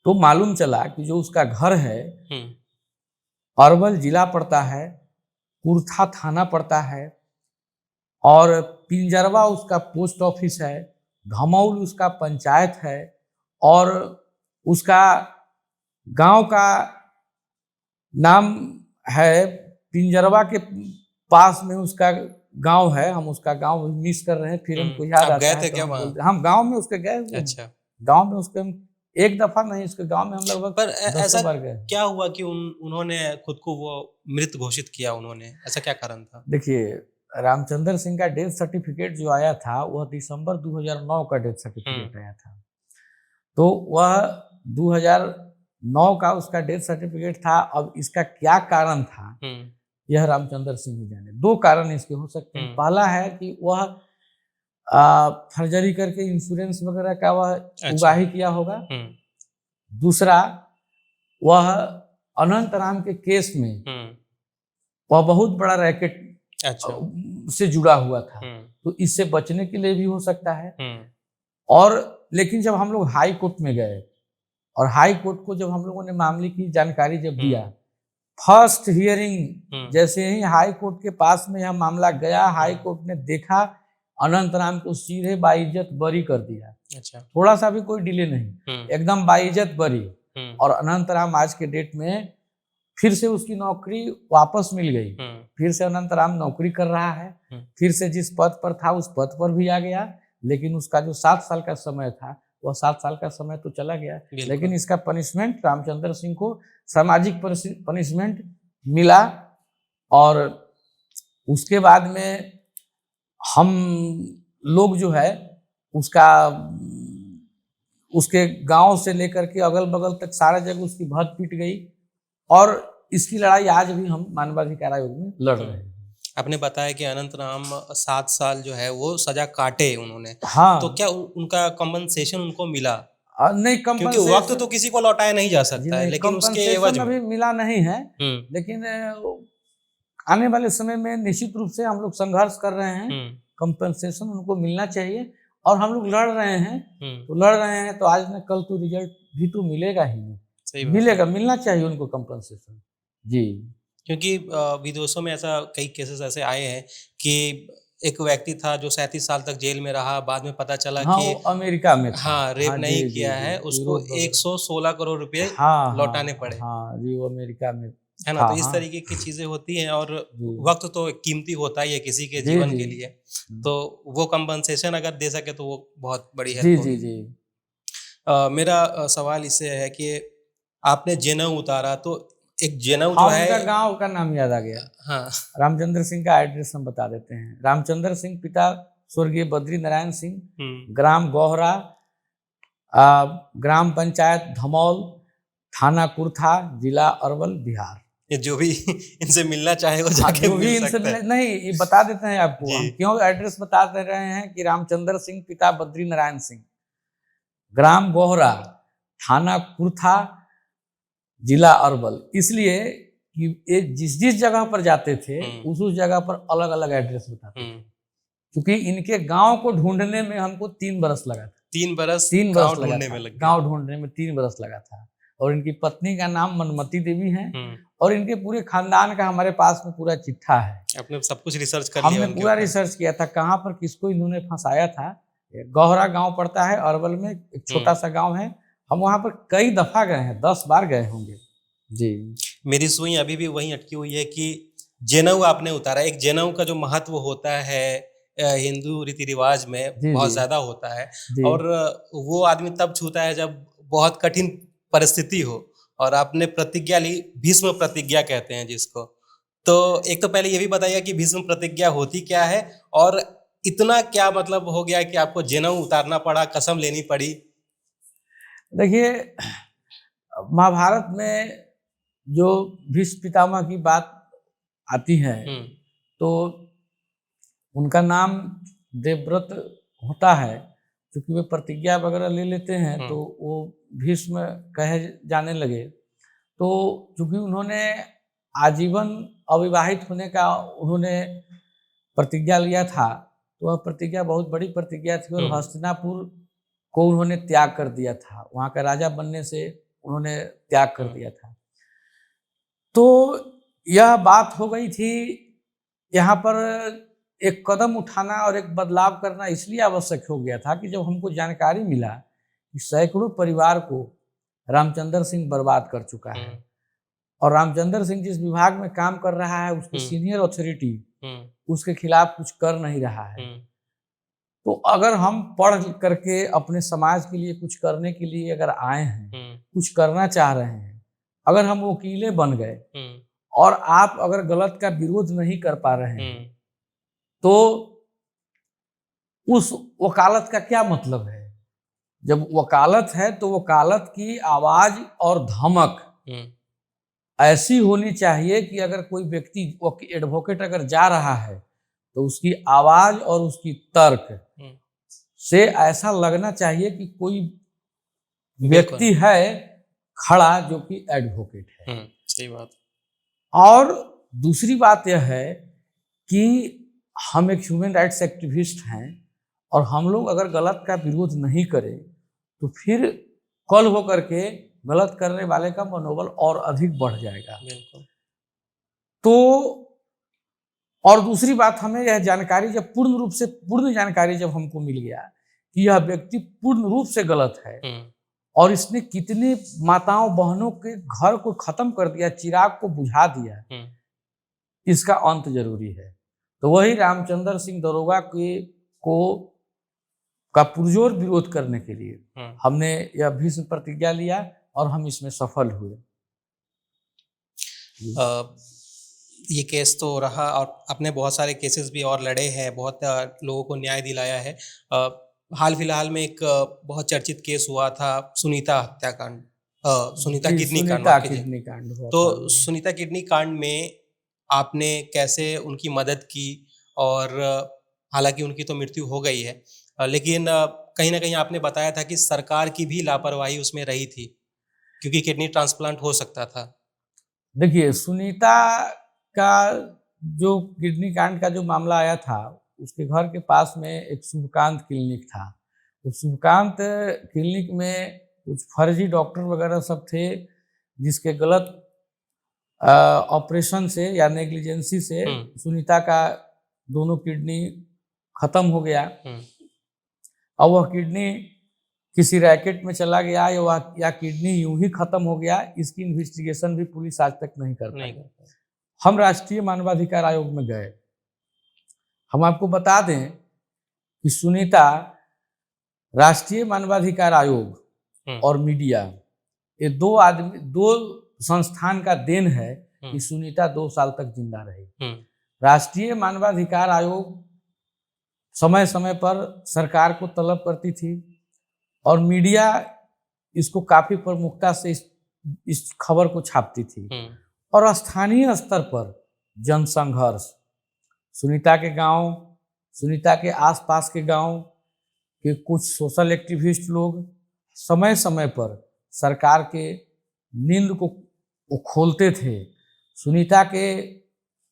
तो मालूम चला कि जो उसका घर है, अरवल जिला पड़ता है, कुर्था थाना पड़ता है, और पिंजरवा उसका पोस्ट ऑफिस है, धमौल उसका पंचायत है, और उसका गांव का नाम है पिंजरवा के पास में उसका गांव है। हम उसका गांव मिस कर रहे हैं, फिर हमको याद आता है तो हम गांव में उसके गए। अच्छा, गांव में उसके हम एक दफा नहीं, उसके गांव में हम लगभग पर ऐसा क्या हुआ कि उन्होंने खुद को वो मृत घोषित किया? उन्होंने ऐसा क्या कारण था? देखिए, रामचंद्र सिंह का डेथ सर्टिफिकेट जो आया था, वह दिसंबर 2009 का डेथ सर्टिफिकेट आया था। तो वह 2009 का उसका डेथ सर्टिफिकेट था। अब इसका क्या कारण था, यह रामचंद्र सिंह ही जाने। 2 कारण इसके हो सकते हैं। पहला है कि वह फर्जरी करके इंश्योरेंस वगैरह का वह उगाही किया होगा। दूसरा, वह अनंत राम के केस में वह बहुत बड़ा रैकेट से जुड़ा हुआ था, तो इससे बचने के लिए भी हो सकता है। और लेकिन जब हम लोग हाई कोर्ट में गए, और हाई कोर्ट को जब हम लोगों ने मामले की जानकारी जब दिया, फर्स्ट हियरिंग जैसे ही हाई कोर्ट के पास में यह मामला गया, हाई कोर्ट ने देखा, अनंत राम को सीधे बाइज्जत बरी कर दिया। अच्छा, थोड़ा सा भी कोई डिले नहीं, एकदम बाइज्जत बरी। और अनंत राम आज के डेट में फिर से उसकी नौकरी वापस मिल गई, फिर से अनंत राम नौकरी कर रहा है, फिर से जिस पद पर था उस पद पर भी आ गया। लेकिन उसका जो 7 साल का समय था, वह 7 साल का समय तो चला गया, लेकिन इसका पनिशमेंट रामचंद्र सिंह को सामाजिक पनिशमेंट मिला। और उसके बाद में हम लोग जो है उसके गांव से लेकर के अगल बगल तक सारा जगह उसकी भद पीट गई, और इसकी लड़ाई आज भी हम मानवाधिकार आयोग में लड़ रहे हैं। आपने बताया कि अनंत राम 7 साल जो है वो सजा काटे उन्होंने। हाँ, तो क्या उनका कम्पनसेशन उनको मिला? नहीं, क्योंकि वक्त तो किसी को लौटाया नहीं जा सकता है, लेकिन उसके एवज में अभी मिला नहीं है। लेकिन आने वाले समय में निश्चित रूप से हम लोग संघर्ष कर रहे हैं, कंपनसेशन उनको मिलना चाहिए, और हम लोग लड़ रहे हैं, तो लड़ रहे हैं तो आज न कल तो रिजल्ट भी तो मिलेगा ही, मिलेगा, मिलना चाहिए उनको कंपनसेशन जी। क्योंकि विदेशों में ऐसा कई केसेस ऐसे आए हैं कि एक व्यक्ति था जो 37 साल तक जेल में रहा, बाद में पता चला हाँ, कि वो अमेरिका में था। हाँ रेप हाँ, नहीं जी, किया जी, है, जी, उसको यूरोप वगैरह। 116 करोड़ रुपए हाँ, लौटाने हाँ, पड़े, हाँ जी, वो अमेरिका में है ना। था, तो इस हाँ तरीके की चीजें होती हैं, और जी, वक्त तो कीमती होता ही है किसी के जी, जीवन जी, के लिए, तो वो कंपनसेशन अगर दे सके तो वो बहुत बड़ी जी, हेल्प जी, होगी। जी। मेरा सवाल इससे है कि आपने जनेऊ उतारा, तो एक जनेऊ हाँ, जो है, उनका गाँव का नाम याद आ गया। हाँ रामचंद्र सिंह का एड्रेस हम बता देते हैं। रामचंद्र सिंह पिता स्वर्गीय बद्री नारायण सिंह, ग्राम गोहरा, ग्राम पंचायत धमौल, थाना कुर्था, जिला अरवल, बिहार। ये जो भी इनसे मिलना चाहे वो हाँ, जाके जो भी मिल इनसे सकता मिले है। नहीं, ये बता देते हैं आपको जी। हम क्यों एड्रेस बता दे रहे हैं कि रामचंद्र सिंह पिता बद्री नारायण सिंह, ग्राम गोहरा, थाना कुर्था, जिला अरवल, इसलिए कि ये जिस जिस जगह पर जाते थे उस जगह पर अलग अलग एड्रेस बताते थे, क्योंकि इनके गांव को ढूंढने में हमको 3 बरस लगा था। 3 बरस 3 गाँव बरस लगा ढूंढने था, में लग गए। गांव ढूंढने में 3 बरस लगा था। और इनकी पत्नी का नाम मनमती देवी है, और इनके पूरे खानदान का हमारे पास में पूरा चिट्ठा है। आपने सब कुछ रिसर्च कर लिया हमने उनके पूरा ऊपर। रिसर्च किया था कहाँ पर किसको इन्होंने फंसाया था। गौहरा गांव पड़ता है अरवल में, एक छोटा सा गांव है। हम वहां पर कई दफा गए हैं, 10 बार गए होंगे जी। मेरी सुई अभी भी वहीं अटकी हुई है कि जनेऊ आपने उतारा। एक जनेऊ का जो महत्व होता है हिंदू रीति रिवाज में जी, बहुत जी, ज्यादा होता है, जी। और वो आदमी तब छूता है जब बहुत कठिन परिस्थिति हो, और आपने प्रतिज्ञा ली, भीष्म प्रतिज्ञा कहते हैं जिसको। तो एक तो पहले ये भी बताइए कि भीष्म प्रतिज्ञा होती क्या है, और इतना क्या मतलब हो गया कि आपको जनेऊ उतारना पड़ा, कसम लेनी पड़ी? देखिए, महाभारत में जो भीष्म पितामह की बात आती है तो उनका नाम देवव्रत होता है, क्योंकि वे प्रतिज्ञा वगैरह ले लेते हैं तो वो भीष्म कहे जाने लगे। तो चूंकि उन्होंने आजीवन अविवाहित होने का उन्होंने प्रतिज्ञा लिया था, तो वह प्रतिज्ञा बहुत बड़ी प्रतिज्ञा थी, और हस्तिनापुर को उन्होंने त्याग कर दिया था, वहाँ का राजा बनने से उन्होंने त्याग कर दिया था। तो यह बात हो गई थी। यहाँ पर एक कदम उठाना और एक बदलाव करना इसलिए आवश्यक हो गया था कि जब हमको जानकारी मिला कि सैकड़ों परिवार को रामचंद्र सिंह बर्बाद कर चुका है, और रामचंद्र सिंह जिस विभाग में काम कर रहा है उसके सीनियर अथॉरिटी उसके खिलाफ कुछ कर नहीं रहा है, तो अगर हम पढ़ करके अपने समाज के लिए कुछ करने के लिए अगर आए हैं, कुछ करना चाह रहे हैं, अगर हम वकीले बन गए और आप अगर गलत का विरोध नहीं कर पा रहे हैं, तो उस वकालत का क्या मतलब है? जब वकालत है तो वकालत की आवाज और धमक ऐसी होनी चाहिए कि अगर कोई व्यक्ति एडवोकेट अगर जा रहा है तो उसकी आवाज और उसकी तर्क से ऐसा लगना चाहिए कि कोई व्यक्ति है खड़ा जो कि एडवोकेट है। सही बात। और दूसरी बात यह है कि हम एक ह्यूमन राइट्स एक्टिविस्ट हैं, और हम लोग अगर गलत का विरोध नहीं करें तो फिर कल हो करके गलत करने वाले का मनोबल और अधिक बढ़ जाएगा। तो और दूसरी बात, हमें यह जानकारी जब पूर्ण जानकारी जब हमको मिल गया कि यह व्यक्ति पूर्ण रूप से गलत है और इसने कितने माताओं बहनों के घर को खत्म कर दिया, चिराग को बुझा दिया, इसका अंत जरूरी है। तो वही रामचंद्र सिंह दरोगा का पुरजोर विरोध करने के लिए हमने यह भीष्म प्रतिज्ञा लिया, और हम इसमें सफल हुए। ये केस तो रहा, और आपने बहुत सारे केसेस भी और लड़े हैं, बहुत लोगों को न्याय दिलाया है। हाल फिलहाल में एक बहुत चर्चित केस हुआ था, सुनीता हत्याकांड, सुनीता किडनी कांड। तो सुनीता किडनी कांड में आपने कैसे उनकी मदद की, और हालांकि उनकी तो मृत्यु हो गई है, लेकिन कहीं ना कहीं आपने बताया था कि सरकार की भी लापरवाही उसमें रही थी, क्योंकि किडनी ट्रांसप्लांट हो सकता था। देखिए, सुनीता का जो किडनी कांड का जो मामला आया था, उसके घर के पास में एक शुभकांत क्लिनिक था। उस शुभकांत क्लिनिक में कुछ फर्जी डॉक्टर वगैरह सब थे, जिसके गलत ऑपरेशन से या नेग्लिजेंसी से सुनीता का दोनों किडनी खत्म हो गया। अब वह किडनी किसी रैकेट में चला गया या किडनी यूं ही खत्म हो गया, इसकी इन्वेस्टिगेशन भी पुलिस आज तक नहीं कर पाई। हम राष्ट्रीय मानवाधिकार आयोग में गए। हम आपको बता दें कि सुनीता, राष्ट्रीय मानवाधिकार आयोग और मीडिया, ये दो संस्थान का देन है कि सुनीता 2 साल तक जिंदा रही। राष्ट्रीय मानवाधिकार आयोग समय समय पर सरकार को तलब करती थी और मीडिया इसको काफी प्रमुखता से इस खबर को छापती थी। और स्थानीय स्तर पर जनसंघर्ष, सुनीता के गांव, सुनीता के आसपास के गांव के कुछ सोशल एक्टिविस्ट लोग समय समय पर सरकार के नींद को खोलते थे। सुनीता के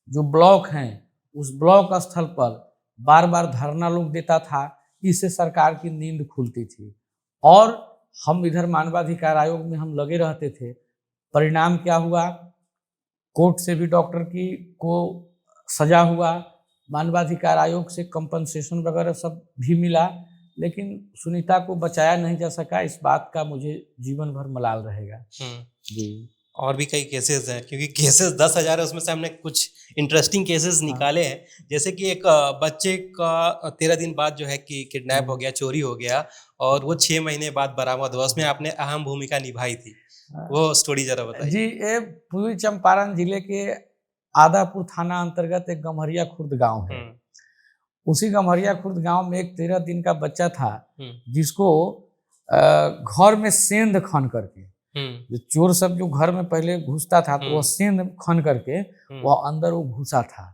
जो ब्लॉक हैं, उस ब्लॉक स्थल पर बार बार धरना लोग देता था, इससे सरकार की नींद खुलती थी। और हम इधर मानवाधिकार आयोग में हम लगे रहते थे। परिणाम क्या हुआ? कोर्ट से भी डॉक्टर को सजा हुआ, मानवाधिकार आयोग से कंपनसेशन वगैरह सब भी मिला, लेकिन सुनीता को बचाया नहीं जा सका। इस बात का मुझे जीवन भर मलाल रहेगा। जी। और भी कई केसेस हैं, क्योंकि केसेस 10,000 है, उसमें से हमने कुछ इंटरेस्टिंग केसेस निकाले हैं। जैसे कि एक बच्चे का 13 दिन बाद जो है कि किडनैप हो गया, चोरी हो गया, और वो 6 महीने बाद बरामद हुआ। उसमें आपने अहम भूमिका निभाई थी, वो स्टोरी जरा बताइए। जी, ये पूर्वी चंपारण जिले के आदापुर थाना अंतर्गत एक गम्हरिया खुर्द गांव है। उसी गम्हरिया खुर्द गांव में एक 13 दिन का बच्चा था, जिसको घर में सेंध खन करके, जो चोर सब जो घर में पहले घुसता था तो वह सेंध खन करके वह अंदर वो घुसा था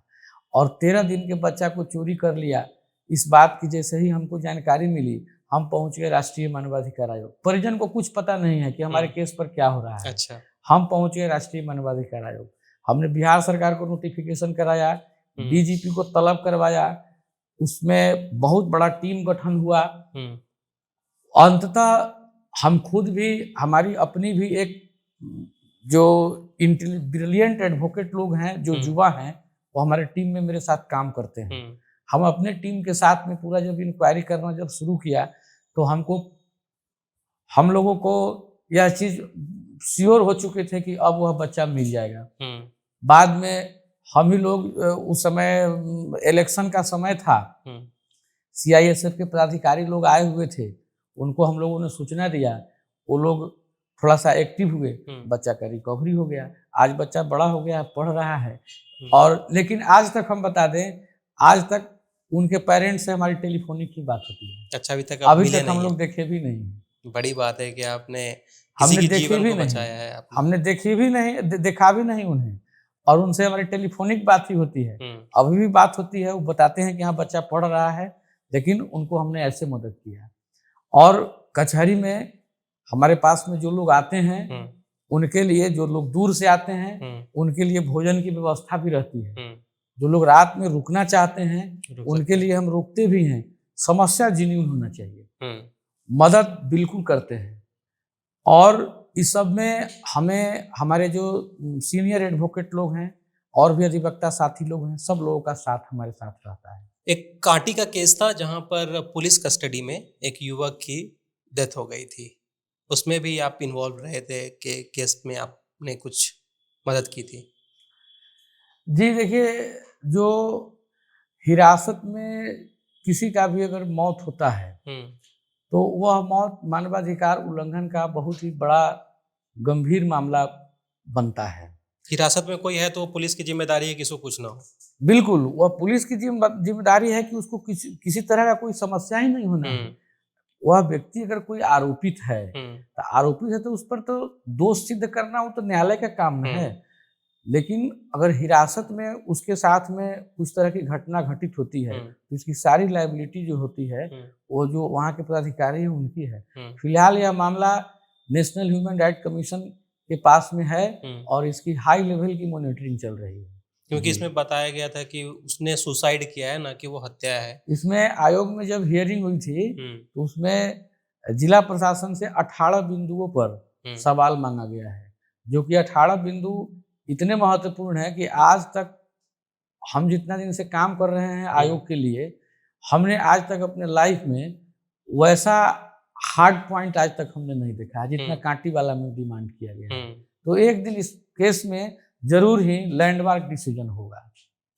और 13 दिन के बच्चा को चोरी कर लिया। इस बात की जैसे ही हमको जानकारी मिली, हम पहुंच गए राष्ट्रीय मानवाधिकार आयोग। परिजन को कुछ पता नहीं है कि हमारे केस पर क्या हो रहा है। अच्छा। हम पहुंच गए राष्ट्रीय मानवाधिकार आयोग। हमने बिहार सरकार को नोटिफिकेशन कराया, डीजीपी को तलब करवाया, उसमें बहुत बड़ा टीम गठन हुआ। अंततः हम खुद भी, हमारी अपनी भी एक जो ब्रिलियंट एडवोकेट लोग हैं, जो युवा हैं, वो हमारे टीम में मेरे साथ काम करते हैं। हम अपने टीम के साथ में पूरा जब इंक्वायरी करना जब शुरू किया तो हम लोगों को यह चीज श्योर हो चुके थे कि अब वह बच्चा मिल जाएगा। बाद में हम ही लोग, उस समय इलेक्शन का समय था, CISF के पदाधिकारी लोग आए हुए थे, उनको हम लोगों ने सूचना दिया, वो लोग थोड़ा सा एक्टिव हुए, बच्चा का रिकवरी हो गया। आज बच्चा बड़ा हो गया, पढ़ रहा है। और लेकिन आज तक हम बता दें, आज तक उनके पेरेंट्स से हमारी टेलीफोनिक की बात होती है। अच्छा, अभी तक हम लोग देखे भी नहीं। बड़ी बात है कि आपने हमने देखे भी नहीं, बचाया है आपने। हमने देखी भी नहीं, देखा भी नहीं उन्हें, और उनसे हमारी टेलीफोनिक बात ही होती है। अभी भी बात होती है, वो बताते हैं कि हाँ बच्चा पढ़ रहा है, लेकिन उनको हमने ऐसे मदद किया। और कचहरी में हमारे पास में जो लोग आते हैं, उनके लिए, जो लोग दूर से आते हैं, उनके लिए भोजन की व्यवस्था भी रहती है। जो लोग रात में रुकना चाहते हैं, उनके लिए हम रुकते भी हैं। समस्या जेन्युइन होना चाहिए, मदद बिल्कुल करते हैं। और इस सब में हमें, हमारे जो सीनियर एडवोकेट लोग हैं और भी अधिवक्ता साथी लोग हैं, सब लोगों का साथ हमारे साथ रहता है। एक कांटी का केस था जहां पर पुलिस कस्टडी में एक युवक की डेथ हो गई थी, उसमें भी आप इन्वॉल्व रहे थे कि केस में आपने कुछ मदद की थी? जी देखिए, जो हिरासत में किसी का भी अगर मौत होता है तो वह मौत मानवाधिकार उल्लंघन का बहुत ही बड़ा गंभीर मामला बनता है। हिरासत में कोई है तो पुलिस की जिम्मेदारी है कि इसको कुछ ना हो। बिल्कुल, वह पुलिस की जिम्मेदारी है कि उसको किसी तरह का कोई समस्या ही नहीं होना है। वह व्यक्ति अगर कोई आरोपित है तो आरोपित है तो उस पर तो दोष सिद्ध करना वो तो न्यायालय का काम है। लेकिन अगर हिरासत में उसके साथ में कुछ तरह की घटना घटित होती है तो इसकी सारी लायबिलिटी जो होती है वो जो वहाँ के पदाधिकारी हैं उनकी है। फिलहाल यह मामला नेशनल ह्यूमन राइट कमीशन के पास में है और इसकी हाई लेवल की मॉनिटरिंग चल रही है। क्योंकि जी। इसमें बताया गया था कि उसने सुसाइड किया है ना कि वो हत्या है। इसमें आयोग में जब हियरिंग हुई थी हम्म तो उसमें जिला प्रशासन से 18 बिंदुओं पर हम्म सवाल मांगा गया है, जो कि 18 बिंदु इतने महत्वपूर्ण है कि आज तक हम जितना दिन से काम कर रहे हैं आयोग के लिए, हमने आज तक अपने लाइफ में वैसा हार्ड पॉइंट आज तक हमने नहीं देखा है जितना हम्म कांटी वाला में डिमांड किया गया है। हम्म तो एक दिन इस केस में जरूर ही लैंडमार्क डिसीजन होगा।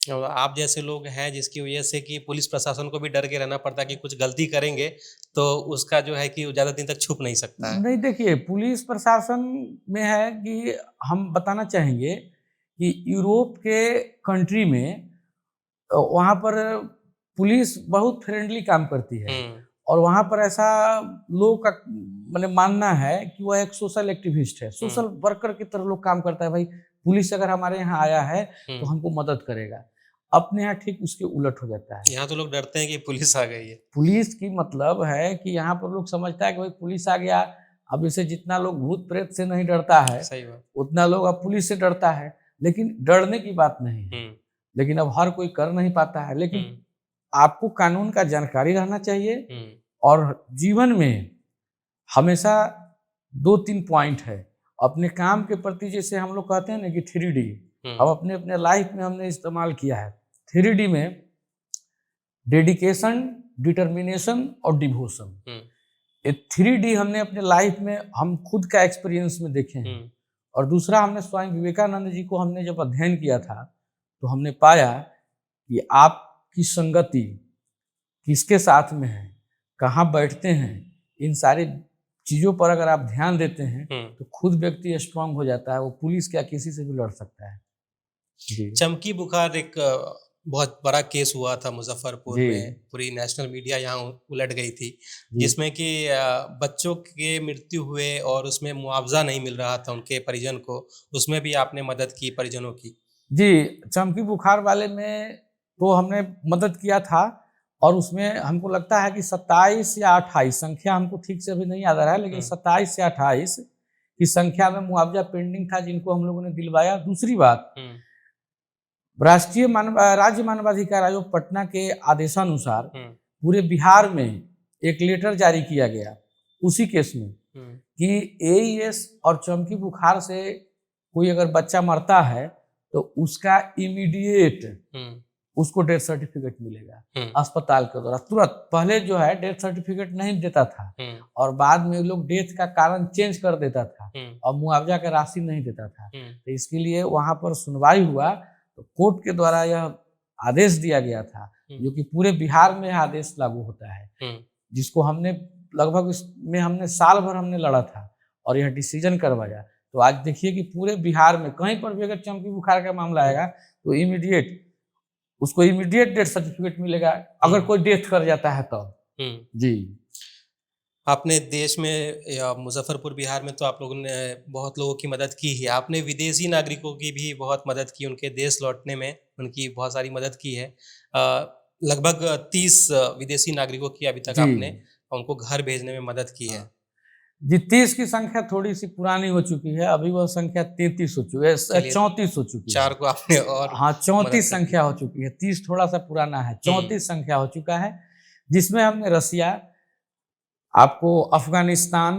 और आप जैसे लोग हैं जिसकी वजह से कि पुलिस प्रशासन को भी डर के रहना पड़ता है कि कुछ गलती करेंगे तो उसका जो है कि वो ज़्यादा दिन तक छुप नहीं सकता है। नहीं, देखिए पुलिस प्रशासन में है कि हम बताना चाहेंगे कि यूरोप के कंट्री में वहाँ पर पुलिस बहुत फ्रेंडली काम करती है हम्म और वहाँ पर ऐसा लोगों का मैंने मानना है कि वह एक सोशल एक्टिविस्ट है, सोशल वर्कर की तरह लोग काम करता है। भाई पुलिस अगर हमारे यहाँ आया है तो हमको मदद करेगा। अपने यहाँ ठीक उसके उलट हो जाता है। यहाँ तो लोग डरते हैं कि पुलिस आ गई है। पुलिस की मतलब है कि यहाँ पर लोग समझता है कि भाई पुलिस आ गया। अब इसे जितना लोग भूत प्रेत से नहीं डरता है सही बात। उतना लोग अब पुलिस से डरता है, लेकिन डरने की बात नहीं है। हम्म लेकिन अब हर कोई कर नहीं पाता है, लेकिन हम्म आपको कानून का जानकारी रहना चाहिए हम्म और जीवन में हमेशा 2-3 पॉइंट है अपने काम के प्रति। जैसे हम लोग कहते हैं ना कि 3D हम अपने अपने लाइफ में हमने इस्तेमाल किया है। 3D में डेडिकेशन, डिटर्मिनेशन और डिवोशन, ये 3D हमने अपने लाइफ में हम खुद का एक्सपीरियंस में देखे हैं। और दूसरा हमने स्वामी विवेकानंद जी को हमने जब अध्ययन किया था तो हमने पाया कि आपकी संगति किसके साथ में है, कहाँ बैठते हैं, इन सारी चीज़ों पर अगर आप ध्यान देते हैं तो खुद व्यक्ति स्ट्रांग हो जाता है। वो पुलिस क्या किसी से भी लड़ सकता है। जी चमकी बुखार एक बहुत बड़ा केस हुआ था मुजफ्फरपुर जी में, पूरी नेशनल मीडिया यहाँ उलट गई थी, जी जिसमें कि बच्चों के मृत्यु हुए और उसमें मुआवजा नहीं मिल रहा था उनके परिजन को, उसमें भी आपने मदद की परिजनों की। जी, चमकी बुखार वाले में तो हमने मदद किया था और उसमें हमको लगता है कि 27 या 28 संख्या हमको ठीक से अभी नहीं याद आ रहा है, लेकिन 27 या 28 की संख्या में मुआवजा पेंडिंग था जिनको हम लोगों ने दिलवाया। दूसरी बात, राज्य मानवाधिकार आयोग पटना के आदेशानुसार पूरे बिहार में एक लेटर जारी किया गया उसी केस में कि एईएस और चमकी बुखार से कोई अगर बच्चा मरता है तो उसका इमीडिएट उसको डेथ सर्टिफिकेट मिलेगा अस्पताल के द्वारा तुरंत। पहले जो है डेथ सर्टिफिकेट नहीं देता था और बाद में लोग डेथ का कारण चेंज कर देता था और मुआवजा का राशि नहीं देता था। तो इसके लिए वहां पर सुनवाई हुआ तो कोर्ट के द्वारा यह आदेश दिया गया था, जो कि पूरे बिहार में यह आदेश लागू होता है, जिसको हमने लगभग इसमें हमने साल भर हमने लड़ा था और यह डिसीजन करवाया। तो आज देखिए कि पूरे बिहार में कहीं पर भी अगर चमकी बुखार का मामला आएगा तो इमीडिएट उसको इमीडिएट डेथ सर्टिफिकेट मिलेगा अगर कोई डेथ कर जाता है तब। जी आपने देश में या मुजफ्फरपुर बिहार में तो आप लोगों ने बहुत लोगों की मदद की है, आपने विदेशी नागरिकों की भी बहुत मदद की, उनके देश लौटने में उनकी बहुत सारी मदद की है। लगभग 30 विदेशी नागरिकों की अभी तक आपने उनको घर भेजने में मदद की है। जी 30 की संख्या थोड़ी सी पुरानी हो चुकी है, अभी वह संख्या 33 हो चुकी है, 34 हो चुकी है। 4 को आपने और हाँ 34 संख्या हो चुकी है, 30 थोड़ा सा पुराना है, 34 संख्या हो चुका है, जिसमें हमने रसिया, आपको अफगानिस्तान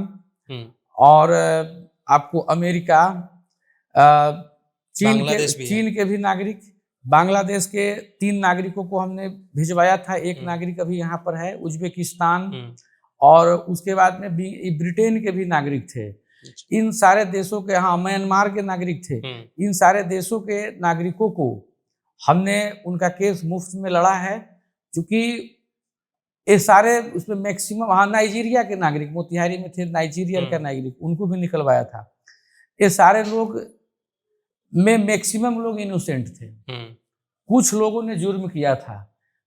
और आपको अमेरिका, चीन के भी नागरिक, बांग्लादेश के 3 नागरिकों को हमने भिजवाया था, एक नागरिक अभी यहाँ पर है, उज्बेकिस्तान और उसके बाद में भी ब्रिटेन के भी नागरिक थे। इन सारे देशों के, हाँ म्यांमार के नागरिक थे, इन सारे देशों के नागरिकों को हमने उनका केस मुफ्त में लड़ा है, क्योंकि ये सारे उसमें मैक्सिमम, हाँ नाइजीरिया के नागरिक मोतिहारी में थे, नाइजीरिया का नागरिक, उनको भी निकलवाया था। ये सारे लोग में मैक्सिमम लोग इनोसेंट थे, कुछ लोगों ने जुर्म किया था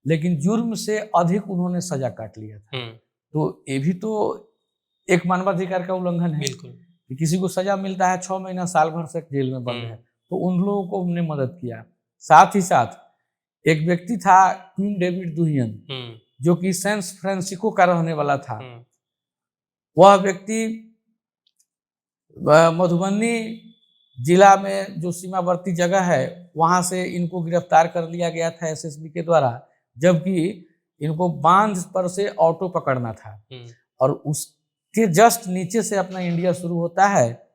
लेकिन जुर्म से अधिक उन्होंने सजा काट लिया था। तो ये भी तो एक मानवाधिकार का उल्लंघन है कि किसी को सजा मिलता है 6 महीना साल भर से जेल में बंद है, तो उन लोगों को हमने मदद किया। साथ ही साथ एक व्यक्ति था क्वीन डेविड दुहियन, जो कि सैन फ्रांसिस्को का रहने वाला था। वह व्यक्ति मधुबनी जिला में जो सीमावर्ती जगह है वहाँ से इनको गिरफ्तार कर लिया गया था एसएसबी के द्वारा, जबकि इनको बांध पर से ऑटो पकड़ना था और उसके जस्ट नीचे से अपना इंडिया शुरू होता है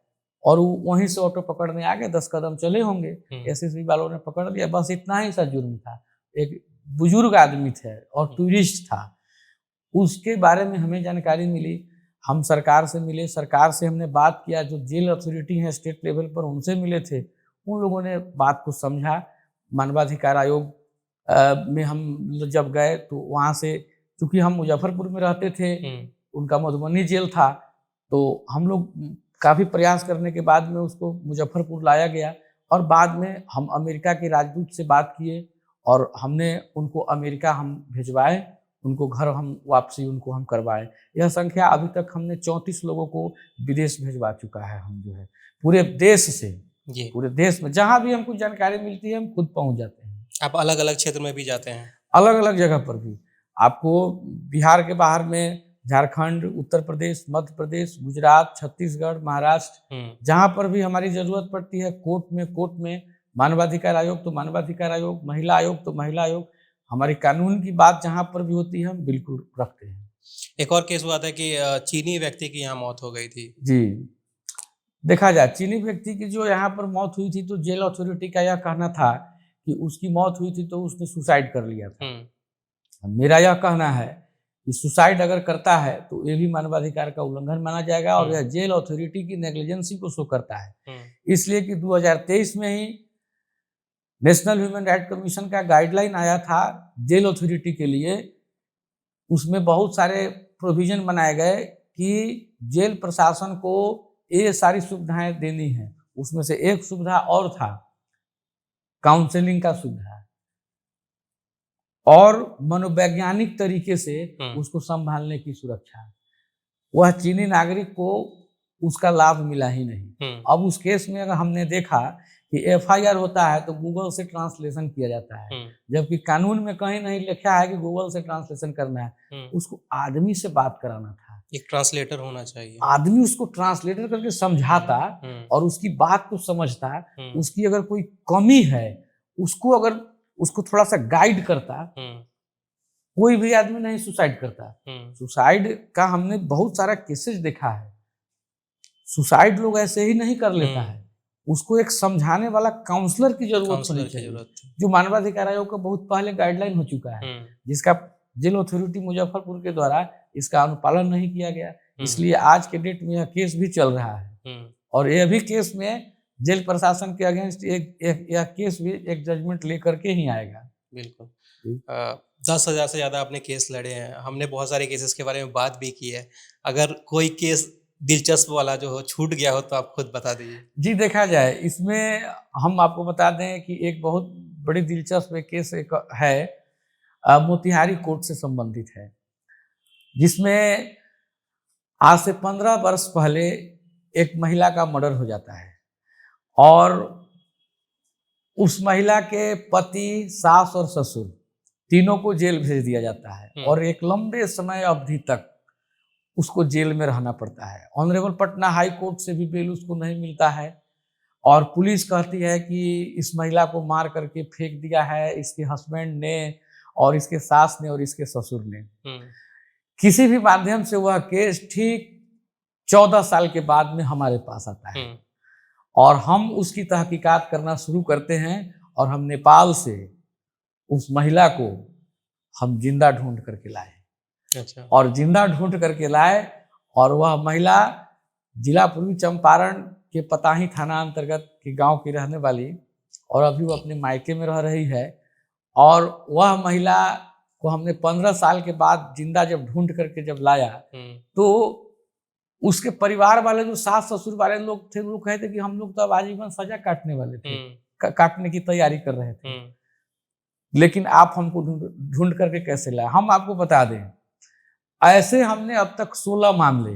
और वहीं से ऑटो पकड़ने आ गए, 10 कदम चले होंगे, एसएसबी वालों ने पकड़ लिया। बस इतना ही सा जुर्म था। एक बुजुर्ग आदमी थे और टूरिस्ट था, उसके बारे में हमें जानकारी मिली, हम सरकार से मिले, सरकार से हमने बात किया, जो जेल अथॉरिटी है स्टेट लेवल पर उनसे मिले थे, उन लोगों ने बात को समझा। मानवाधिकार आयोग में हम जब गए तो वहाँ से, चूँकि हम मुजफ्फरपुर में रहते थे, उनका मधुबनी जेल था, तो हम लोग काफ़ी प्रयास करने के बाद में उसको मुजफ्फरपुर लाया गया और बाद में हम अमेरिका के राजदूत से बात किए और हमने उनको अमेरिका हम भिजवाए, उनको घर हम वापसी उनको हम करवाए। यह संख्या अभी तक हमने 34 लोगों को विदेश भिजवा चुका है। हम जो है पूरे देश से, पूरे देश में जहाँ भी हमको जानकारी मिलती है हम खुद पहुँच जाते हैं। आप अलग अलग क्षेत्र में भी जाते हैं? अलग अलग जगह पर भी। आपको बिहार के बाहर में झारखंड, उत्तर प्रदेश, मध्य प्रदेश, गुजरात, छत्तीसगढ़, महाराष्ट्र, जहाँ पर भी हमारी जरूरत पड़ती है, कोर्ट में मानवाधिकार आयोग तो मानवाधिकार आयोग, महिला आयोग तो महिला आयोग, हमारी कानून की बात जहाँ पर भी होती है हम बिल्कुल रखते हैं। एक और केस हुआ था कि चीनी व्यक्ति की यहाँ मौत हो गई थी। जी, देखा जाए चीनी व्यक्ति की जो यहाँ पर मौत हुई थी तो जेल अथॉरिटी का यह कहना था कि उसकी मौत हुई थी तो उसने सुसाइड कर लिया था। मेरा यह कहना है कि सुसाइड अगर करता है तो ये भी मानवाधिकार का उल्लंघन माना जाएगा और यह जेल अथॉरिटी की नेग्लिजेंसी को शो करता है। इसलिए कि 2023 में ही नेशनल ह्यूमन राइट कमीशन का गाइडलाइन आया था जेल अथॉरिटी के लिए, उसमें बहुत सारे प्रोविजन बनाए गए कि जेल प्रशासन को ये सारी सुविधाएं देनी है। उसमें से एक सुविधा और था काउंसलिंग का सुविधा और मनोवैज्ञानिक तरीके से उसको संभालने की सुरक्षा। वह चीनी नागरिक को उसका लाभ मिला ही नहीं। अब उस केस में अगर हमने देखा कि एफआईआर होता है तो गूगल से ट्रांसलेशन किया जाता है, जबकि कानून में कहीं नहीं लिखा है कि गूगल से ट्रांसलेशन करना है। उसको आदमी से बात कराना था, एक ट्रांसलेटर होना चाहिए। आदमी उसको ट्रांसलेटर करके समझाता और उसकी बात को समझता, उसकी अगर कोई कमी है उसको थोड़ा सा गाइड करता। कोई भी आदमी नहीं सुसाइड करता। सुसाइड का हमने बहुत सारा केसेस देखा है। सुसाइड लोग ऐसे ही नहीं कर लेता है, उसको एक समझाने वाला काउंसलर की जरूरत होनी चाहिए, जो मानवाधिकार आयोग का बहुत पहले गाइडलाइन हो चुका है, जिसका जेल अथॉरिटी मुजफ्फरपुर के द्वारा इसका अनुपालन नहीं किया गया। इसलिए आज के डेट में यह केस भी चल रहा है और यह भी केस में जेल प्रशासन के अगेंस्ट यह केस भी एक जजमेंट लेकर के ही आएगा। बिल्कुल। 10,000 से ज्यादा आपने केस लड़े हैं, हमने बहुत सारे केसेस के बारे में बात भी की है। अगर कोई केस दिलचस्प वाला जो हो छूट गया हो तो आप खुद बता दीजिए। जी, देखा जाए इसमें हम आपको बता दें कि एक बहुत बड़ी दिलचस्प केस एक है, मोतिहारी कोर्ट से संबंधित है, जिसमें आज से 15 वर्ष पहले एक महिला का मर्डर हो जाता है और उस महिला के पति, सास और ससुर तीनों को जेल भेज दिया जाता है और एक लंबे समय अवधि तक उसको जेल में रहना पड़ता है। ऑनरेबल पटना हाई कोर्ट से भी बेल उसको नहीं मिलता है और पुलिस कहती है कि इस महिला को मार करके फेंक दिया है इसके हस्बैंड ने और इसके सास ने और इसके ससुर ने। किसी भी माध्यम से वह केस ठीक 14 साल के बाद में हमारे पास आता है और हम उसकी तहकीकात करना शुरू करते हैं और हम नेपाल से उस महिला को हम जिंदा ढूंढ करके लाए। अच्छा। और जिंदा ढूंढ करके लाए और वह महिला जिला पूर्वी चंपारण के पताही थाना अंतर्गत के गांव की रहने वाली और अभी वो अपने मायके में रह रही है और वह महिला को हमने 15 साल के बाद जिंदा जब ढूंढ करके जब लाया तो उसके परिवार वाले जो सास ससुर वाले लोग थे वो कहते कि हम लोग तो अब आजीवन सजा काटने वाले थे, काटने की तैयारी कर रहे थे, लेकिन आप हमको ढूंढ करके कैसे लाए। हम आपको बता दें ऐसे हमने अब तक 16 मामले,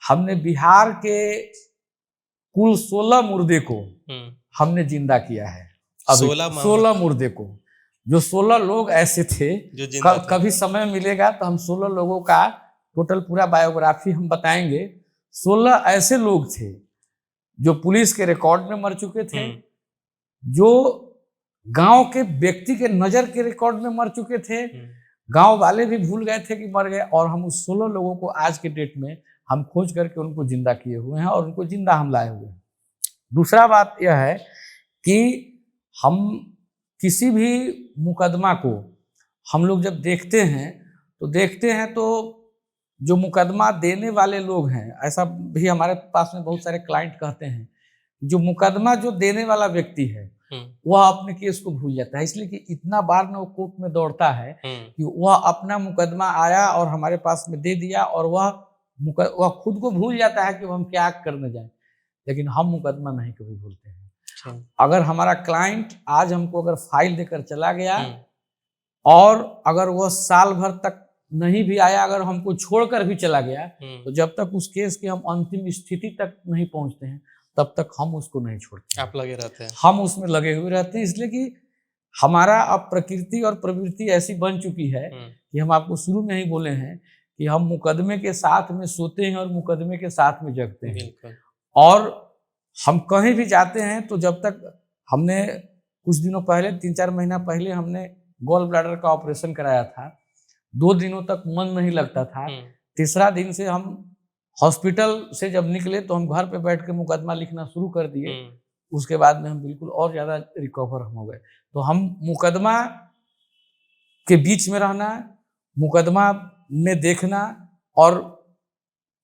हमने बिहार के कुल 16 मुर्दे को हमने जिंदा किया है। 16 मुर्दे को, जो 16 लोग ऐसे थे जो कभी समय मिलेगा तो हम 16 लोगों का टोटल पूरा बायोग्राफी हम बताएंगे। 16 ऐसे लोग थे जो पुलिस के रिकॉर्ड में मर चुके थे, हम्म, जो गांव के व्यक्ति के नजर के रिकॉर्ड में मर चुके थे, हम्म, गांव वाले भी भूल गए थे कि मर गए, और हम उस 16 लोगों को आज के डेट में हम खोज करके उनको जिंदा किए हुए हैं और उनको जिंदा हम लाए हुए हैं। दूसरा बात यह है कि हम किसी भी मुकदमा को हम लोग जब देखते हैं तो जो मुकदमा देने वाले लोग हैं, ऐसा भी हमारे पास में बहुत सारे क्लाइंट कहते हैं, जो मुकदमा जो देने वाला व्यक्ति है वह अपने केस को भूल जाता है, इसलिए कि इतना बार न वो कोर्ट में दौड़ता है कि वह अपना मुकदमा आया और हमारे पास में दे दिया, और वह खुद को भूल जाता है कि हम क्या करने जाएं। लेकिन हम मुकदमा नहीं कभी भूलते हैं। अगर हमारा क्लाइंट आज हमको अगर फाइल देकर चला गया और अगर वह साल भर तक नहीं भी आया, अगर हमको छोड़कर भी चला गया, तो जब तक उस केस की हम अंतिम स्थिति तक नहीं पहुंचते हैं तब तक हम उसको नहीं छोड़ते। आप लगे रहते हैं? हम उसमें लगे हुए रहते हैं, इसलिए कि हमारा अब प्रकृति और प्रवृत्ति ऐसी बन चुकी है कि हम आपको शुरू में ही बोले हैं कि हम मुकदमे के साथ में सोते हैं और मुकदमे के साथ में जगते हैं। और हम कहीं भी जाते हैं तो जब तक हमने कुछ दिनों पहले 3-4 महीना पहले हमने गॉल ब्लैडर का ऑपरेशन कराया था, 2 दिनों तक मन नहीं लगता था। तीसरा दिन से हम हॉस्पिटल से जब निकले तो हम घर पे बैठ के मुकदमा लिखना शुरू कर दिए। उसके बाद में हम बिल्कुल और ज़्यादा रिकवर हो गए। तो हम मुकदमा के बीच में रहना, मुकदमा में देखना, और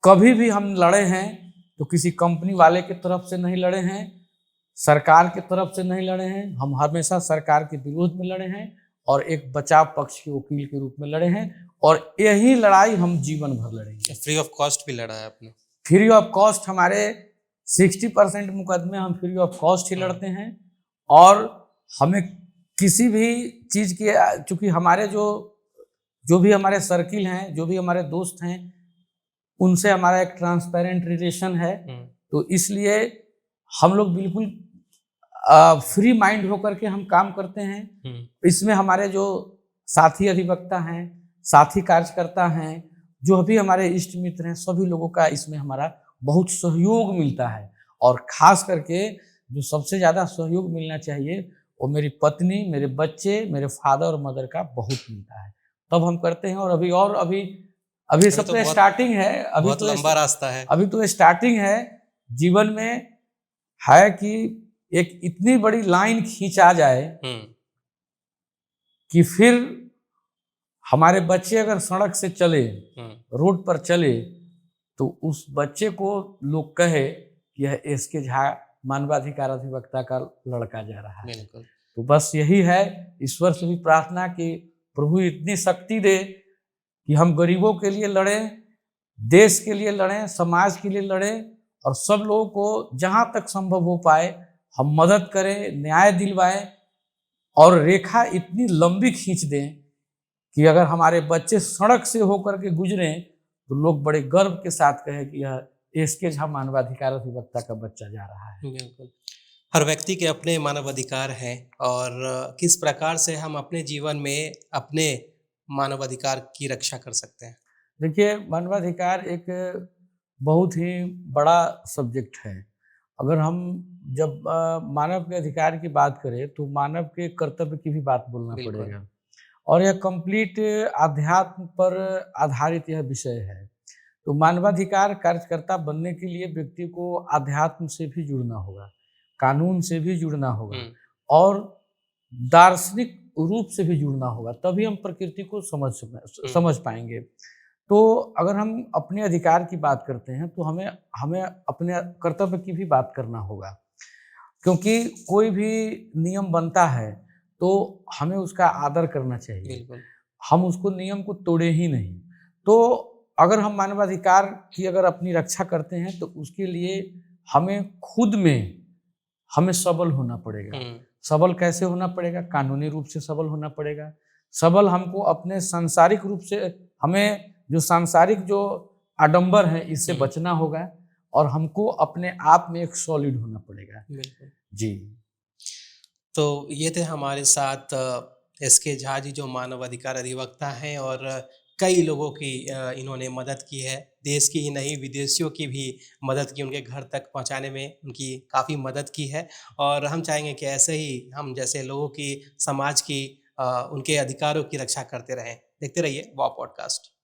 कभी भी हम लड़े हैं तो किसी कंपनी वाले की तरफ से नहीं लड़े हैं, सरकार की तरफ से नहीं लड़े हैं, हम हमेशा सरकार के विरोध में लड़े हैं और एक बचाव पक्ष के वकील के रूप में लड़े हैं, और यही लड़ाई हम जीवन भर लड़ेंगे। फ्री ऑफ कॉस्ट भी लड़ा है आपने? फ्री ऑफ कॉस्ट हमारे 60% मुकदमे हम फ्री ऑफ कॉस्ट ही लड़ते हैं, और हमें किसी भी चीज़ के, चूँकि हमारे जो भी हमारे सर्किल हैं, जो भी हमारे दोस्त हैं, उनसे हमारा एक ट्रांसपेरेंट रिलेशन है, तो इसलिए हम लोग बिल्कुल फ्री माइंड होकर के हम काम करते हैं। इसमें हमारे जो साथी अधिवक्ता हैं, साथी कार्यकर्ता हैं, जो भी हमारे इष्ट मित्र हैं, सभी लोगों का इसमें हमारा बहुत सहयोग मिलता है, और खास करके जो सबसे ज़्यादा सहयोग मिलना चाहिए वो मेरी पत्नी, मेरे बच्चे, मेरे फादर और मदर का बहुत मिलता है, तब हम करते हैं। और अभी सब तो स्टार्टिंग है, अभी बहुत तो लंबा रास्ता है, अभी तो स्टार्टिंग है। जीवन में है कि एक इतनी बड़ी लाइन खींच आ जाए कि फिर हमारे बच्चे अगर सड़क से चले, रोड पर चले, तो उस बच्चे को लोग कहे कि यह एसके झा मानवाधिकार अधिवक्ता का लड़का जा रहा है। तो बस यही है, ईश्वर से भी प्रार्थना कि प्रभु इतनी शक्ति दे कि हम गरीबों के लिए लड़ें, देश के लिए लड़ें, समाज के लिए लड़ें, और सब लोगों को जहाँ तक संभव हो पाए हम मदद करें, न्याय दिलवाएं, और रेखा इतनी लंबी खींच दें कि अगर हमारे बच्चे सड़क से होकर के गुजरें तो लोग बड़े गर्व के साथ कहें कि यह एसके झा मानवाधिकार अधिवक्ता का बच्चा जा रहा है। बिल्कुल, हर व्यक्ति के अपने मानवाधिकार हैं, और किस प्रकार से हम अपने जीवन में अपने मानवाधिकार की रक्षा कर सकते हैं? देखिए, मानवाधिकार एक बहुत ही बड़ा सब्जेक्ट है। अगर हम जब मानव के अधिकार की बात करें तो मानव के कर्तव्य की भी बात बोलना पड़ेगा, और यह कंप्लीट आध्यात्म पर आधारित यह विषय है। तो मानवाधिकार कार्यकर्ता बनने के लिए व्यक्ति को आध्यात्म से भी जुड़ना होगा, कानून से भी जुड़ना होगा, और दार्शनिक रूप से भी जुड़ना होगा, तभी हम प्रकृति को समझ पाएंगे। तो अगर हम अपने अधिकार की बात करते हैं तो हमें अपने कर्तव्य की भी बात करना होगा, क्योंकि कोई भी नियम बनता है तो हमें उसका आदर करना चाहिए। हम उसको नियम को तोड़े ही नहीं। तो अगर हम मानवाधिकार की अगर अपनी रक्षा करते हैं तो उसके लिए हमें खुद में हमें सबल होना पड़ेगा। सबल कैसे होना पड़ेगा? कानूनी रूप से सबल होना पड़ेगा। सबल हमको अपने सांसारिक रूप से, हमें जो सांसारिक जो आडंबर है इससे बचना होगा, और हमको अपने आप में एक सॉलिड होना पड़ेगा। जी, तो ये थे हमारे साथ एसके झा जी, जो मानवाधिकार अधिवक्ता हैं, और कई लोगों की इन्होंने मदद की है, देश की ही नहीं विदेशियों की भी मदद की, उनके घर तक पहुंचाने में उनकी काफ़ी मदद की है। और हम चाहेंगे कि ऐसे ही हम जैसे लोगों की, समाज की उनके अधिकारों की रक्षा करते रहें। देखते रहिए वाव पॉडकास्ट।